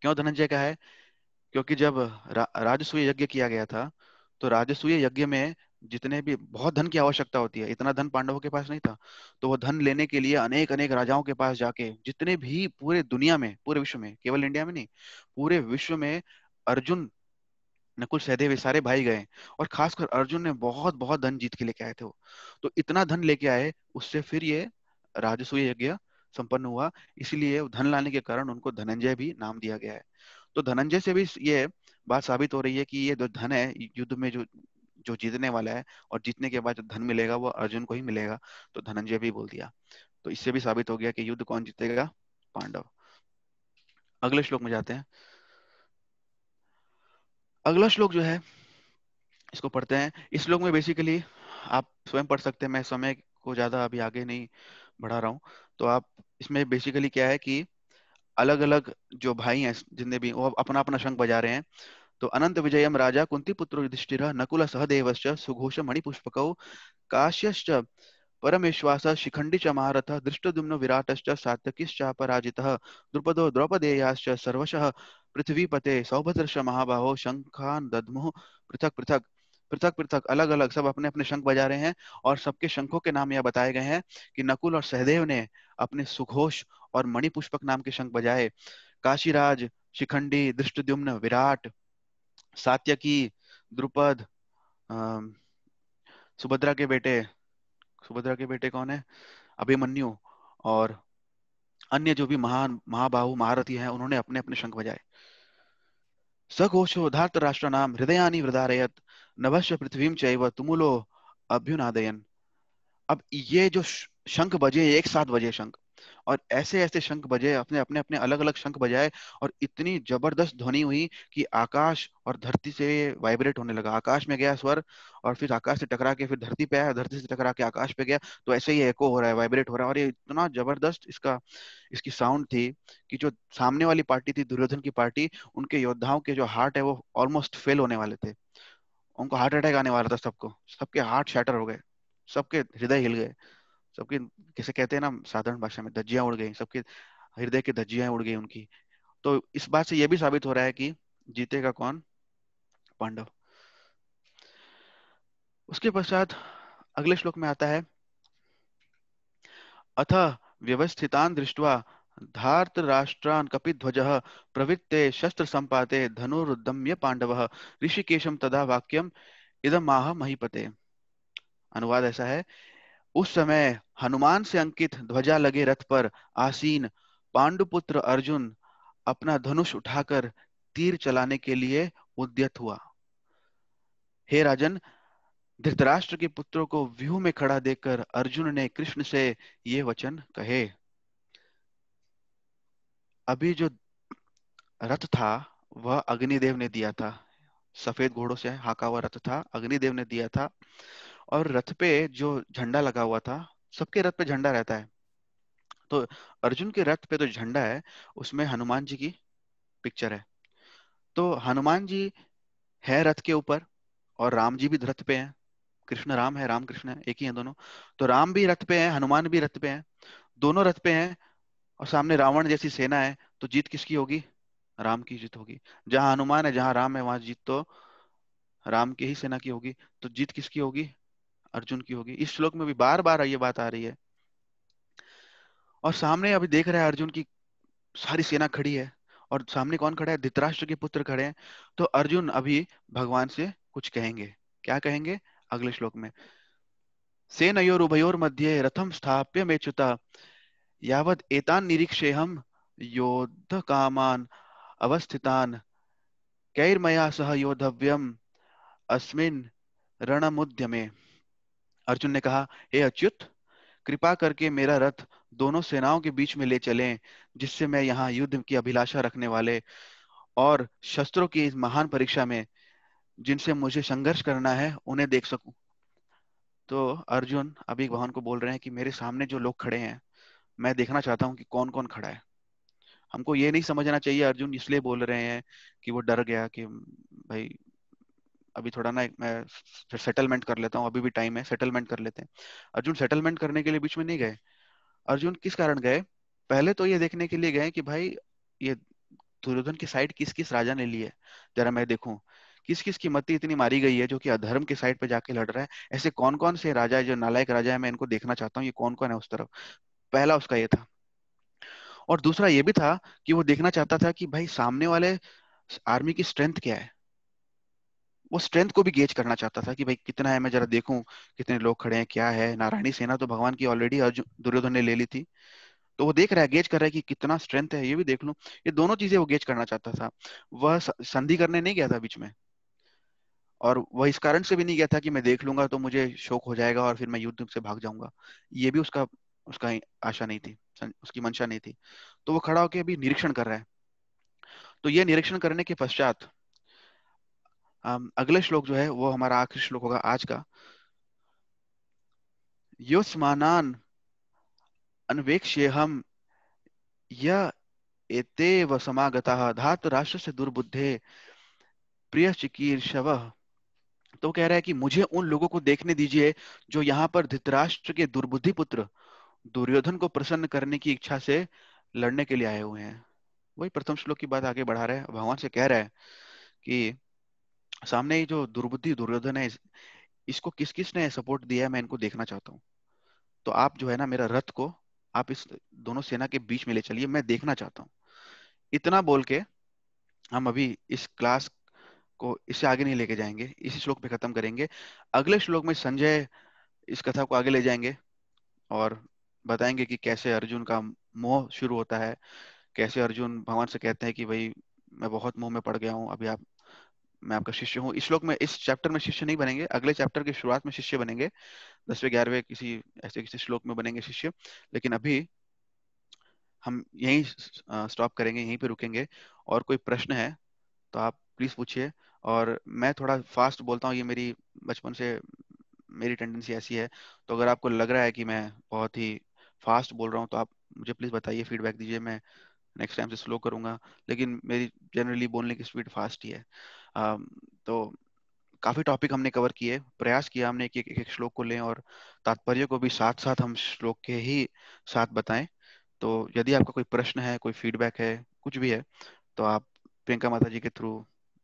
क्यों धनंजय कहा है? क्योंकि जब राजसूय यज्ञ किया गया था, तो राजसूय यज्ञ में जितने भी बहुत धन की आवश्यकता होती है, इतना धन पांडवों के पास नहीं था। तो वो धन लेने के लिए अनेक अनेक राजाओं के पास जाके, जितने भी पूरे दुनिया में, पूरे विश्व में, केवल इंडिया में नहीं, पूरे विश्व में अर्जुन, नकुल, सहदेव ये सारे भाई गए। और खासकर अर्जुन ने बहुत बहुत धन जीत के लेके आए थे वो। तो इतना धन लेके आए, उससे फिर ये राजसूय यज्ञ संपन्न हुआ। इसीलिए धन लाने के कारण उनको धनंजय भी नाम दिया गया है। तो धनंजय से भी ये बात साबित हो रही है कि ये जो धन है युद्ध में, जो जो जीतने वाला है, और जीतने के बाद जो धन मिलेगा वो अर्जुन को ही मिलेगा। तो धनंजय भी बोल दिया। तो इससे भी साबित हो गया कि युद्ध कौन जीतेगा? पांडव। अगले श्लोक में जाते हैं। अगला श्लोक जो है इसको पढ़ते हैं। इस श्लोक में बेसिकली आप स्वयं पढ़ सकते हैं, मैं समय को ज्यादा अभी आगे नहीं बढ़ा रहा हूँ। तो आप इसमें बेसिकली क्या है कि अलग अलग जो भाई हैं जितने भी, वो अपना अपना शंख बजा रहे हैं। तो अनंत विजयम राजा कुंती पुत्र युधिष्ठिर नकुल सहदेवश्च सुघोष मणिपुष्पकौ काश्यश्च परमेश्वास शिखंडी च महारथ दृष्टद्युम्न विराटश्च सात्यकिश्चापराजितः द्रुपदो द्रौपदेयाश्च सर्वशः पृथ्वीपते सौभद्रश्च महाबाहो शंखान दद्मुः पृथक पृथक। पृथक पृथक अलग अलग सब अपने अपने शंख बजा रहे हैं। और सबके शंखों के नाम यह बताए गए हैं कि नकुल और सहदेव ने अपने सुघोष और मणिपुष्पक नाम के शंख बजाए। काशीराज, शिखंडी, दृष्टद्युम्न, विराट, सात्यकी, द्रुपद, सुभद्रा के बेटे सुभद्रा के बेटे कौन है? अभिमन्यु और अन्य जो भी महान महाबाहु महारथी हैं, उन्होंने अपने अपने शंख बजाए। सघोषो धार्तराष्ट्राणाम हृदयानि वृदारयत नभश्च पृथ्वीं चैव तुमुलो अभ्युनादयन। अब ये जो शंख बजे, एक साथ बजे शंख, और ऐसे ऐसे शंख बजे, अपने अपने अपने अलग अलग शंख बजाए, और इतनी जबरदस्त ध्वनि हुई कि आकाश और धरती से वाइब्रेट होने लगा। आकाश में गया स्वर, और फिर आकाश से टकरा के फिर धरती पे आया, धरती से टकरा के आकाश पे गया। तो ऐसे ही एको हो रहा है, वाइब्रेट हो रहा है, और ये इतना जबरदस्त इसकी साउंड थी कि जो सामने वाली पार्टी थी, दुर्योधन की पार्टी, उनके योद्धाओं के जो हार्ट है वो ऑलमोस्ट फेल होने वाले थे। उनको हार्ट अटैक आने वाला था सबको, सबके हार्ट शैटर हो गए, सबके हृदय हिल गए, सबके, कैसे कहते हैं ना साधारण भाषा में, धज्जियां उड़ गई, सबके हृदय की धज्जियां उड़ गई उनकी। तो इस बात से यह भी साबित हो रहा है कि जीतेगा कौन? पांडव। उसके पश्चात अगले श्लोक में आता है, अथ व्यवस्थितान् दृष्ट्वा धार्तराष्ट्रान् कपिध्वजः प्रवृत्ते शस्त्र संपाते धनुरुद्यम्य पांडवः ऋषिकेशम तदा वाक्यम इदम आह महीपते। अनुवाद ऐसा है, उस समय हनुमान से अंकित ध्वजा लगे रथ पर आसीन पांडुपुत्र अर्जुन अपना धनुष उठाकर तीर चलाने के लिए उद्यत हुआ। हे राजन, धृतराष्ट्र के पुत्रों को व्यूह में खड़ा देखकर अर्जुन ने कृष्ण से ये वचन कहे। अभी जो रथ था वह अग्निदेव ने दिया था, सफेद घोड़ों से हाका हुआ रथ था, अग्निदेव ने दिया था। और रथ पे जो झंडा लगा हुआ था, सबके रथ पे झंडा रहता है, तो अर्जुन के रथ पे तो झंडा है, उसमें हनुमान जी की पिक्चर है। तो हनुमान जी है रथ के ऊपर, और राम जी भी रथ पे हैं। कृष्ण राम है, राम कृष्ण है, एक ही है दोनों। तो राम भी रथ पे हैं, हनुमान भी रथ पे हैं, दोनों रथ पे हैं। और सामने रावण जैसी सेना है, तो जीत किसकी होगी? राम की जीत होगी। जहां हनुमान है, जहां राम है, वहां जीत तो राम की ही सेना की होगी। तो जीत किसकी होगी? अर्जुन की होगी। इस श्लोक में भी बार बार ये बात आ रही है। और सामने अभी देख रहा है अर्जुन की सारी सेना खड़ी है, और सामने कौन खड़ा है? धृतराष्ट्र के पुत्र खड़े हैं। तो अर्जुन अभी भगवान से कुछ कहेंगे। क्या कहेंगे? अगले श्लोक में, सेनयोरुभयोर मध्ये रथम स्थाप्य मेच्युता यावद एतान निरीक्षेहम योद्ध कामान अवस्थितान कैर्मया सह योद्धव्यम अस्मिन रणमुद्यमे। अर्जुन ने कहा, हे अच्युत, कृपा करके मेरा रथ दोनों सेनाओं के बीच में ले चलें, जिससे मैं यहाँ युद्ध की अभिलाषा रखने वाले और शस्त्रों की इस महान परीक्षा में जिनसे मुझे संघर्ष करना है उन्हें देख सकूं। तो अर्जुन अभी भगवान को बोल रहे हैं कि मेरे सामने जो लोग खड़े हैं, मैं देखना चाहता हूँ कि कौन कौन खड़ा है। हमको ये नहीं समझना चाहिए अर्जुन इसलिए बोल रहे हैं कि वो डर गया कि भाई अभी थोड़ा ना मैं सेटलमेंट कर लेता हूँ, अभी भी टाइम है, सेटलमेंट कर लेते हैं। अर्जुन सेटलमेंट करने के लिए बीच में नहीं गए। अर्जुन किस कारण गए? पहले तो ये देखने के लिए गए कि भाई ये दुर्योधन की साइड किस किस राजा ने ली है, जरा मैं देखूं किस किस की मति इतनी मारी गई है जो कि अधर्म की साइड पे जाके लड़ रहा है। ऐसे कौन कौन से राजा है जो नालायक राजा है, मैं इनको देखना चाहता हूँ, ये कौन कौन है उस तरफ। पहला उसका ये था। और दूसरा ये भी था कि वो देखना चाहता था कि भाई सामने वाले आर्मी की स्ट्रेंथ क्या है। वो स्ट्रेंथ को भी गेज करना चाहता था कि भाई कितना है, मैं जरा देखूं कितने लोग खड़े हैं, क्या है। नारायणी सेना तो भगवान की ऑलरेडी अर्जुन दुर्योधन ने ले ली थी, तो वो देख रहा है, गेज कर रहा है कि कितना स्ट्रेंथ है, ये भी देख लूं। ये दोनों चीजें वो गेज करना चाहता था। वह संधि करने नहीं गया था बीच में, और वह इस कारण से भी नहीं गया था कि मैं देख लूंगा तो मुझे शोक हो जाएगा और फिर मैं युद्ध से भाग जाऊंगा। ये भी उसका उसका आशा नहीं थी, उसकी मंशा नहीं थी। तो वो खड़ा होकर अभी निरीक्षण कर रहा है। तो ये निरीक्षण करने के पश्चात अगले श्लोक जो है वो हमारा आखिरी श्लोक होगा आज का। योस्मानान अन्वेक्ष्यहम य एतेव समागताः धात राष्ट्रस्य दुर्बुद्धे प्रिय चिकीर्षव। तो कह रहा है कि मुझे उन लोगों को देखने दीजिए जो यहाँ पर धृतराष्ट्र के दुर्बुद्धि पुत्र दुर्योधन को प्रसन्न करने की इच्छा से लड़ने के लिए आए हुए हैं। वही प्रथम श्लोक की बात आगे बढ़ा रहा है, भगवान से कह रहा है कि सामने ये जो दुर्बुद्धि दुर्योधन है, इसको किस किस ने सपोर्ट दिया है, मैं इनको देखना चाहता हूँ। तो आप जो है ना, मेरा रथ को आप इस दोनों सेना के बीच में ले चलिए, मैं देखना चाहता हूँ। इतना बोल के हम अभी इस क्लास को इससे आगे नहीं लेके जाएंगे, इसी श्लोक पे खत्म करेंगे। अगले श्लोक में संजय इस कथा को आगे ले जाएंगे और बताएंगे कि कैसे अर्जुन का मोह शुरू होता है, कैसे अर्जुन भगवान से कहते हैं कि भाई मैं बहुत मोह में पड़ गया हूँ, अभी आप मैं आपका शिष्य हूँ। इस श्लोक में, इस चैप्टर में शिष्य नहीं बनेंगे, अगले चैप्टर की शुरुआत में शिष्य बनेंगे, 10वें 11वें किसी ऐसे किसी श्लोक में बनेंगे शिष्य। लेकिन अभी हम यहीं स्टॉप करेंगे, यहीं पे रुकेंगे। और कोई प्रश्न है तो आप प्लीज पूछिए। और मैं थोड़ा फास्ट बोलता हूँ, ये मेरी बचपन से मेरी टेंडेंसी ऐसी है। तो अगर आपको लग रहा है कि मैं बहुत ही फास्ट बोल रहा हूँ तो आप मुझे प्लीज बताइए, फीडबैक दीजिए, मैं नेक्स्ट टाइम से स्लो करूंगा। लेकिन मेरी जनरली बोलने की स्पीड फास्ट ही है। अम, तो काफी टॉपिक हमने कवर किए, प्रयास किया हमने कि एक एक श्लोक को लें और तात्पर्य को भी साथ साथ हम श्लोक के ही साथ बताएं। तो यदि आपका कोई प्रश्न है, कोई फीडबैक है, कुछ भी है, तो आप प्रियंका माता जी के थ्रू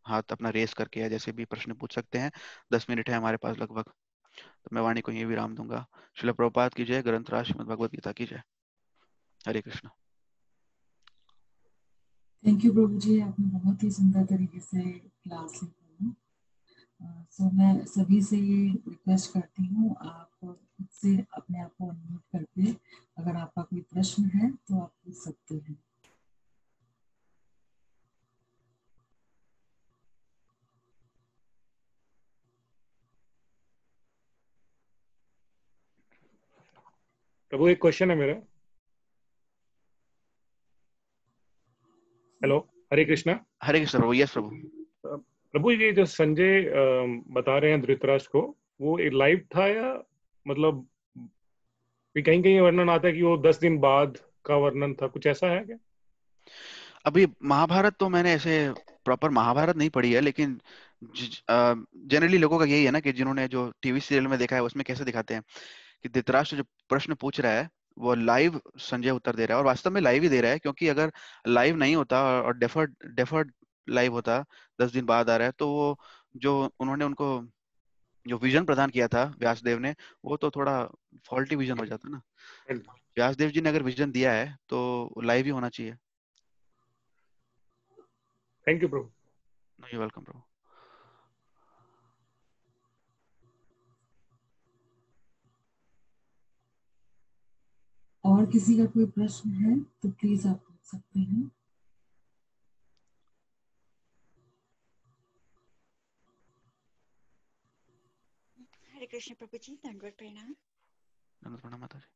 हाथ अपना रेस करके या जैसे भी प्रश्न पूछ सकते हैं। 10 मिनट है हमारे पास लगभग, तो मैं वाणी को यही विराम दूंगा। श्रील प्रभुपाद की जय, ग्रंथराज श्रीमद् भगवद गीता की जय। हरे कृष्ण। थैंक यू प्रभु जी, आपने बहुत ही सुंदर तरीके से क्लास ली। सो मैं सभी से ये रिक्वेस्ट करती हूँ, आप खुद से अपने आप को अनम्यूट करके अगर आपका कोई प्रश्न है तो आप पूछ सकते हैं। प्रभु एक क्वेश्चन है मेरा। हेलो, हरे कृष्णा। हरे कृष्ण प्रभु। यस प्रभु। प्रभु ये जो संजय बता रहे हैं धृतराष्ट्र को, वो एक लाइव था या मतलब कहीं कहीं वर्णन आता है कि वो 10 दिन बाद का वर्णन था, कुछ ऐसा है क्या? अभी महाभारत तो मैंने ऐसे प्रॉपर महाभारत नहीं पढ़ी है, लेकिन जनरली लोगों का यही है ना कि जिन्होंने जो टीवी सीरियल में देखा है उसमें कैसे दिखाते हैं कि धृतराष्ट्र जो प्रश्न पूछ रहा है वो लाइव संजय उत्तर दे रहा है, और वास्तव में लाइव ही दे रहा है, क्योंकि अगर लाइव नहीं होता और डेफर्ड डेफर्ड लाइव होता, 10 दिन बाद आ रहा है, तो वो जो उन्होंने उनको जो विजन प्रदान किया था व्यासदेव ने, वो तो थोड़ा फॉल्टी विजन हो जाता ना। व्यासदेव जी ने अगर विजन दिया है तो लाइव ही होना चाहिए। थैंक यू प्रभु। यू वेलकम प्रभु। और किसी का कोई प्रश्न है तो प्लीज आप पूछ सकते हैं। Hare Krishna Prabhuji, Dandavad Pranam. प्रणाम माता जी।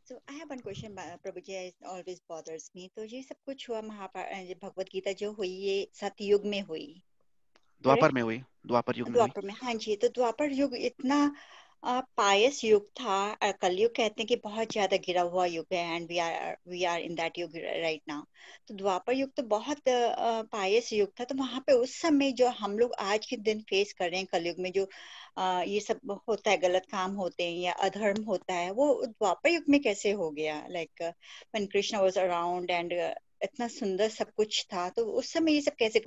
So I have one question, Prabhuji, it always bothers me. तो ये सब कुछ हुआ महाभारत भगवत गीता जो हुई ये सतयुग में हुई, द्वापर करेक्ट? में हुई, द्वापर युग में हुई। द्वापर में, हाँ जी। तो द्वापर युग इतना पायस युग था, और कलयुग कहते हैं कि बहुत ज्यादा गिरा हुआ युग है, and we are in that yuga right now. तो द्वापर युग तो बहुत पायस युग था। तो वहां पे उस समय जो हम लोग आज के दिन फेस कर रहे हैं कलयुग में, जो ये सब होता है, गलत काम होते हैं या अधर्म होता है, वो द्वापर युग में कैसे हो गया? Like when Krishna was around and इतना सुंदर सब कुछ था, तो उस समय ये सब कैसे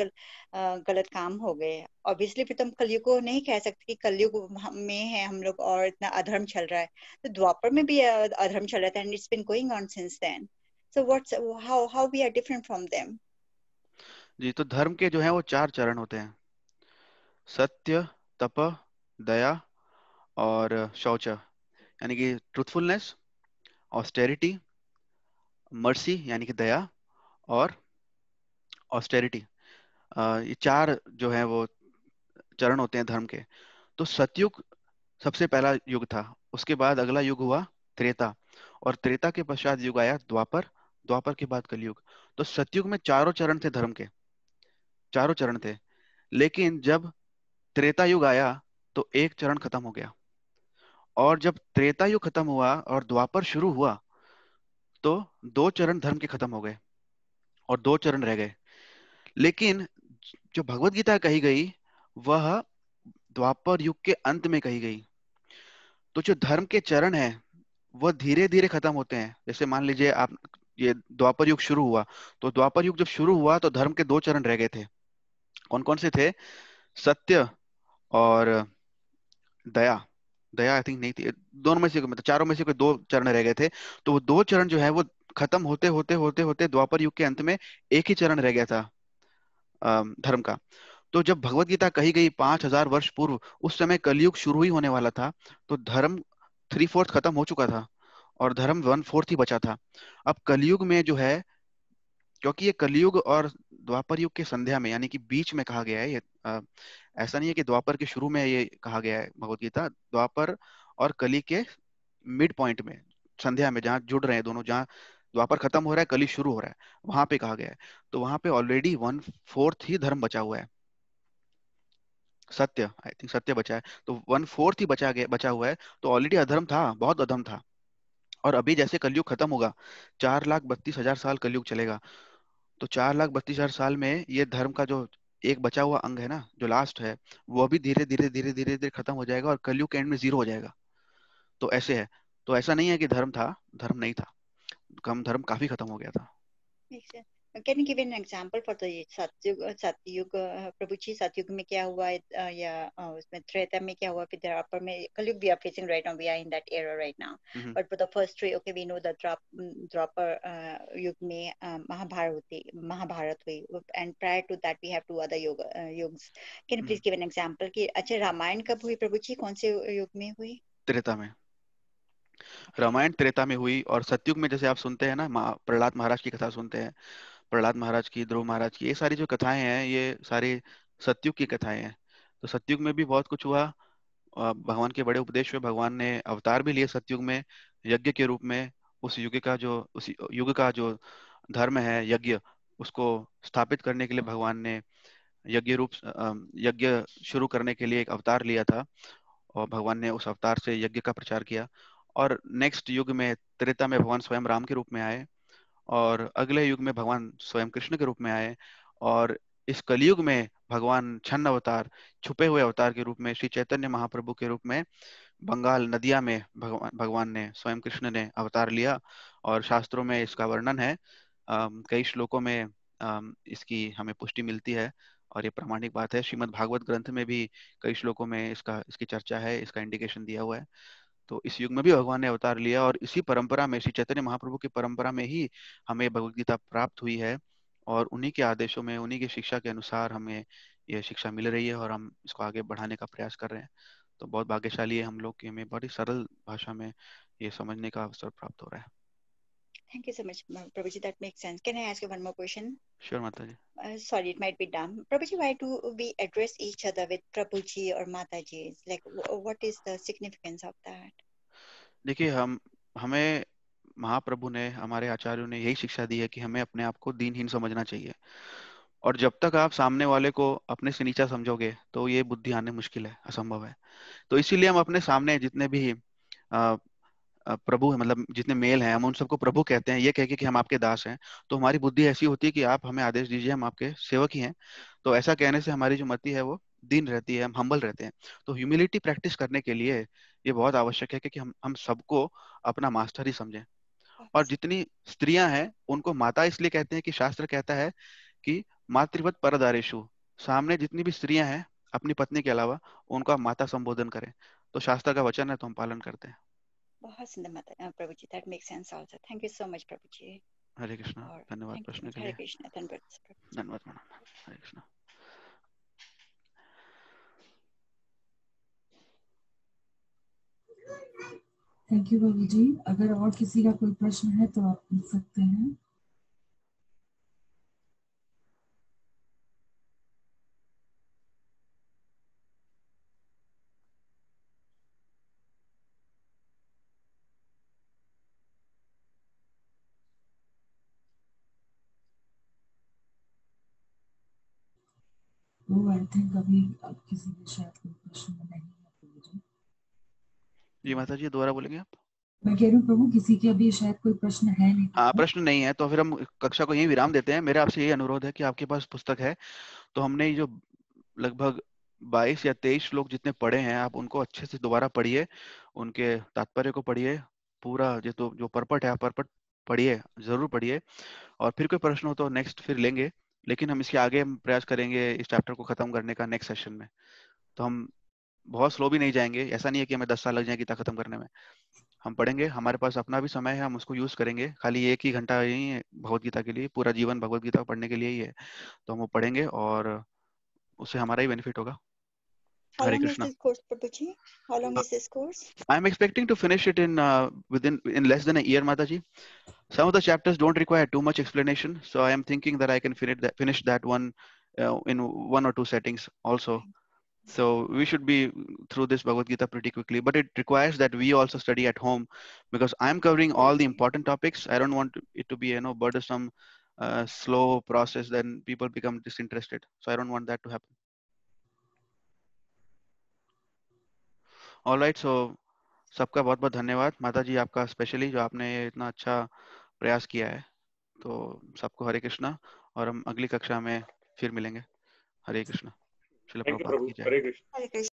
गलत काम हो गए? ऑब्वियसली फिर तो हम कलयुग को नहीं कह सकते कि कलयुग में है हम लोग और इतना अधर्म चल रहा है। तो द्वापर में भी अधर्म चल रहा था, and it's been going on since then. So what's how we are different from them? जी, तो धर्म के जो है वो 4 चरण होते हैं: सत्य, तप, दया और शौच। यानी कि ट्रूथफुलनेस, ऑस्टेरिटी, मर्सी यानी कि दया, और ऑस्टेरिटी। ये 4 जो है वो चरण होते हैं धर्म के। तो सतयुग सबसे पहला युग था, उसके बाद अगला युग हुआ त्रेता, और त्रेता के पश्चात युग आया द्वापर, द्वापर के बाद कलयुग। तो सतयुग में चारों चरण थे धर्म के, चारों चरण थे। लेकिन जब त्रेता युग आया तो एक चरण खत्म हो गया, और जब त्रेता युग खत्म हुआ और द्वापर शुरू हुआ तो 2 चरण धर्म के खत्म हो गए और 2 चरण रह गए। लेकिन जो भगवत गीता कही गई वह द्वापर युग के अंत में कही गई। तो जो धर्म के चरण है वह धीरे धीरे खत्म होते हैं। जैसे मान लीजिए आप, ये द्वापर युग शुरू हुआ, तो द्वापर युग जब शुरू हुआ तो धर्म के 2 चरण रह गए थे। कौन कौन से थे? सत्य और दया। दया आई थिंक नहीं थी, दोनों में से मतलब चारों में से कोई 2 चरण रह गए थे। तो वो 2 चरण जो है वो खत्म होते होते होते होते द्वापर युग के अंत में एक ही चरण रह गया था धर्म का। तो जब भगवत गीता कही गई 5,000 वर्ष पूर्व, उस समय कलयुग शुरू ही होने वाला था, तो धर्म 3/4 खत्म हो चुका था और धर्म 1/4 ही बचा था। अब कलयुग में जो है, क्योंकि ये कलयुग और द्वापर युग के संध्या में, यानी कि बीच में कहा गया है ये, ऐसा नहीं है कि द्वापर के शुरू में ये कहा गया है भगवत गीता, द्वापर और कली के मिड पॉइंट में, संध्या में, जहाँ जुड़ रहे हैं दोनों, जहाँ द्वापर खत्म हो रहा है, कली शुरू हो रहा है, वहां पे कहा गया है। तो वहां पे ऑलरेडी 1/4 ही धर्म बचा हुआ है, सत्य, आई थिंक सत्य बचा है, तो 1/4 ही बचा हुआ है। तो ऑलरेडी अधर्म था, बहुत अधर्म था। और अभी जैसे कलयुग खत्म होगा, 4,32,000 साल कलयुग चलेगा, तो 4,32,000 साल में ये धर्म का जो एक बचा हुआ अंग है ना, जो लास्ट है, वो अभी धीरे धीरे धीरे धीरे धीरे खत्म हो जाएगा और कलयुग के एंड में 0 हो जाएगा। तो ऐसे है। तो ऐसा नहीं है कि धर्म था, धर्म नहीं था, कम धर्म काफी खत्म हो गया था। Makes sense. Can you give an example for the सतयुग प्रभु जी, सतयुग में क्या हुआ या उसमें त्रेता में क्या हुआ, फिर द्वापर में, कलयुग we are facing right now, we are in that era right now. But for the first three, okay, we know the द्वापर युग में महाभारत हुई, and prior to that we have two other yugas. Can you please give an example कि अच्छा रामायण कब हुई प्रभु जी, कौन से युग में हुई? त्रेता में। रामायण त्रेता में हुई। और सतयुग में जैसे आप सुनते हैं ना, प्रहलाद महाराज की कथा सुनते हैं, प्रहलाद महाराज की, ध्रुव महाराज की, ये सारी जो कथाएं हैं, ये सारी सतयुग की कथाएं हैं। तो सतयुग में भी बहुत कुछ हुआ, भगवान के बड़े उपदेश हुए, भगवान ने अवतार भी लिए सतयुग में यज्ञ के रूप में। उस युग का जो धर्म है यज्ञ, उसको स्थापित करने के लिए भगवान ने यज्ञ शुरू करने के लिए एक अवतार लिया था, और भगवान ने उस अवतार से यज्ञ का प्रचार किया। और नेक्स्ट युग में, त्रेता में, भगवान स्वयं राम के रूप में आए, और अगले युग में भगवान स्वयं कृष्ण के रूप में आए, और इस कलयुग में भगवान छन्न अवतार, छुपे हुए अवतार के रूप में, श्री चैतन्य महाप्रभु के रूप में बंगाल नदिया में भगवान ने, स्वयं कृष्ण ने अवतार लिया। और शास्त्रों में इसका वर्णन है, कई श्लोकों में इसकी हमें पुष्टि मिलती है, और ये प्रामाणिक बात है। श्रीमद् भागवत ग्रंथ में भी कई श्लोकों में इसकी चर्चा है, इसका इंडिकेशन दिया हुआ है। तो इस युग में भी भगवान ने अवतार लिया, और इसी परंपरा में, श्री चैतन्य महाप्रभु की परंपरा में ही हमें भगवत गीता प्राप्त हुई है, और उन्हीं के आदेशों में, उन्हीं की शिक्षा के अनुसार हमें यह शिक्षा मिल रही है, और हम इसको आगे बढ़ाने का प्रयास कर रहे हैं। तो बहुत भाग्यशाली है हम लोग कि हमें बड़ी सरल भाषा में ये समझने का अवसर प्राप्त हो रहा है। Thank you so much, Prabhuji. That makes sense. Can I ask you one more question? Sure माता जी। Sorry, it might be dumb. Prabhuji, why do we address each other with Prabhuji or Mataji? Like, what is the significance of that? देखिए, हमें महाप्रभु ने, हमारे आचार्यों ने यही शिक्षा दी है कि हमें अपने आप को दीनहीन समझना चाहिए, और जब तक आप सामने वाले को अपने से नीचा समझोगे तो ये बुद्धि आने मुश्किल है, असंभव है। तो इसीलिए हम अपने सामने जितने भी प्रभु है, मतलब जितने मेल हैं, हम उन सबको प्रभु कहते हैं, ये कह के कि हम आपके दास हैं। तो हमारी बुद्धि ऐसी होती है कि आप हमें आदेश दीजिए, हम आपके सेवक ही हैं। तो ऐसा कहने से हमारी जो मति है वो दीन रहती है, हम हम्बल रहते हैं। तो ह्यूमिलिटी प्रैक्टिस करने के लिए ये बहुत आवश्यक है कि हम सबको अपना मास्टर ही समझें। और जितनी स्त्रियां हैं उनको माता इसलिए कहते हैं कि शास्त्र कहता है कि मातृवत परदारेषु, सामने जितनी भी स्त्रियां हैं अपनी पत्नी के अलावा, उनको आप माता संबोधन करें। तो शास्त्र का वचन है, तो हम पालन करते हैं। बहुत सुंदर प्रभु जी, that makes sense also. Thank you so much, प्रभु जी. हरे कृष्णा, धन्यवाद Thank you so प्रश्न much. के हरे लिए। कृष्णा, धन्यवाद. धन्यवाद madam, Hare Krishna. Thank you प्रभु जी। अगर और किसी का कोई प्रश्न है तो आप पूछ सकते हैं। तो आई थिंक अभी अब किसी के शायद कोई प्रश्न नहीं है प्रभु जी। जी माता जी, दोबारा बोलेंगे आप? मैं कह रही हूँ प्रभु, किसी के अभी शायद कोई प्रश्न है नहीं। हाँ, प्रश्न नहीं है तो फिर हम कक्षा को यही विराम देते हैं। मेरा आपसे यही अनुरोध है कि आपके पास पुस्तक है तो हमने जो लगभग 22 या 23 श्लोक जितने पढ़े हैं, आप उनको अच्छे से दोबारा पढ़िए, उनके तात्पर्य को पढ़िए, पूरा जो परपट है परपट पढ़िए, जरूर पढ़िए। और फिर कोई प्रश्न हो तो नेक्स्ट फिर लेंगे, लेकिन हम इसके आगे हम प्रयास करेंगे इस चैप्टर को खत्म करने का नेक्स्ट सेशन में। तो हम बहुत स्लो भी नहीं जाएंगे, ऐसा नहीं है कि हमें 10 साल लग जाए गीता खत्म करने में। हम पढ़ेंगे, हमारे पास अपना भी समय है, हम उसको यूज करेंगे। खाली 1 ही घंटा ही है भगवत गीता के लिए, पूरा जीवन भगवत गीता पढ़ने के लिए ही है। तो हम वो पढ़ेंगे और उससे हमारा ही बेनिफिट होगा। How Hare long is Krishna. this course, Prabhuji? How long is this course? I'm expecting to finish it in within less than a year, Mataji. Some of the chapters don't require too much explanation, so I am thinking that I can finish that one in 1 or 2 settings also. So we should be through this Bhagavad Gita pretty quickly, but it requires that we also study at home, because I'm covering all the important topics. I don't want it to be, you know, burdensome, slow process. Then people become disinterested. So I don't want that to happen. All right. So सबका बहुत बहुत धन्यवाद माता जी, आपका specially जो आपने इतना अच्छा प्रयास किया है। तो सबको हरे कृष्णा, और हम अगली कक्षा में फिर मिलेंगे। हरे कृष्णा। श्रील थैंक यू प्रभुपाद प्रभु, की जय। हरे कृष्ण। Hare Krishna.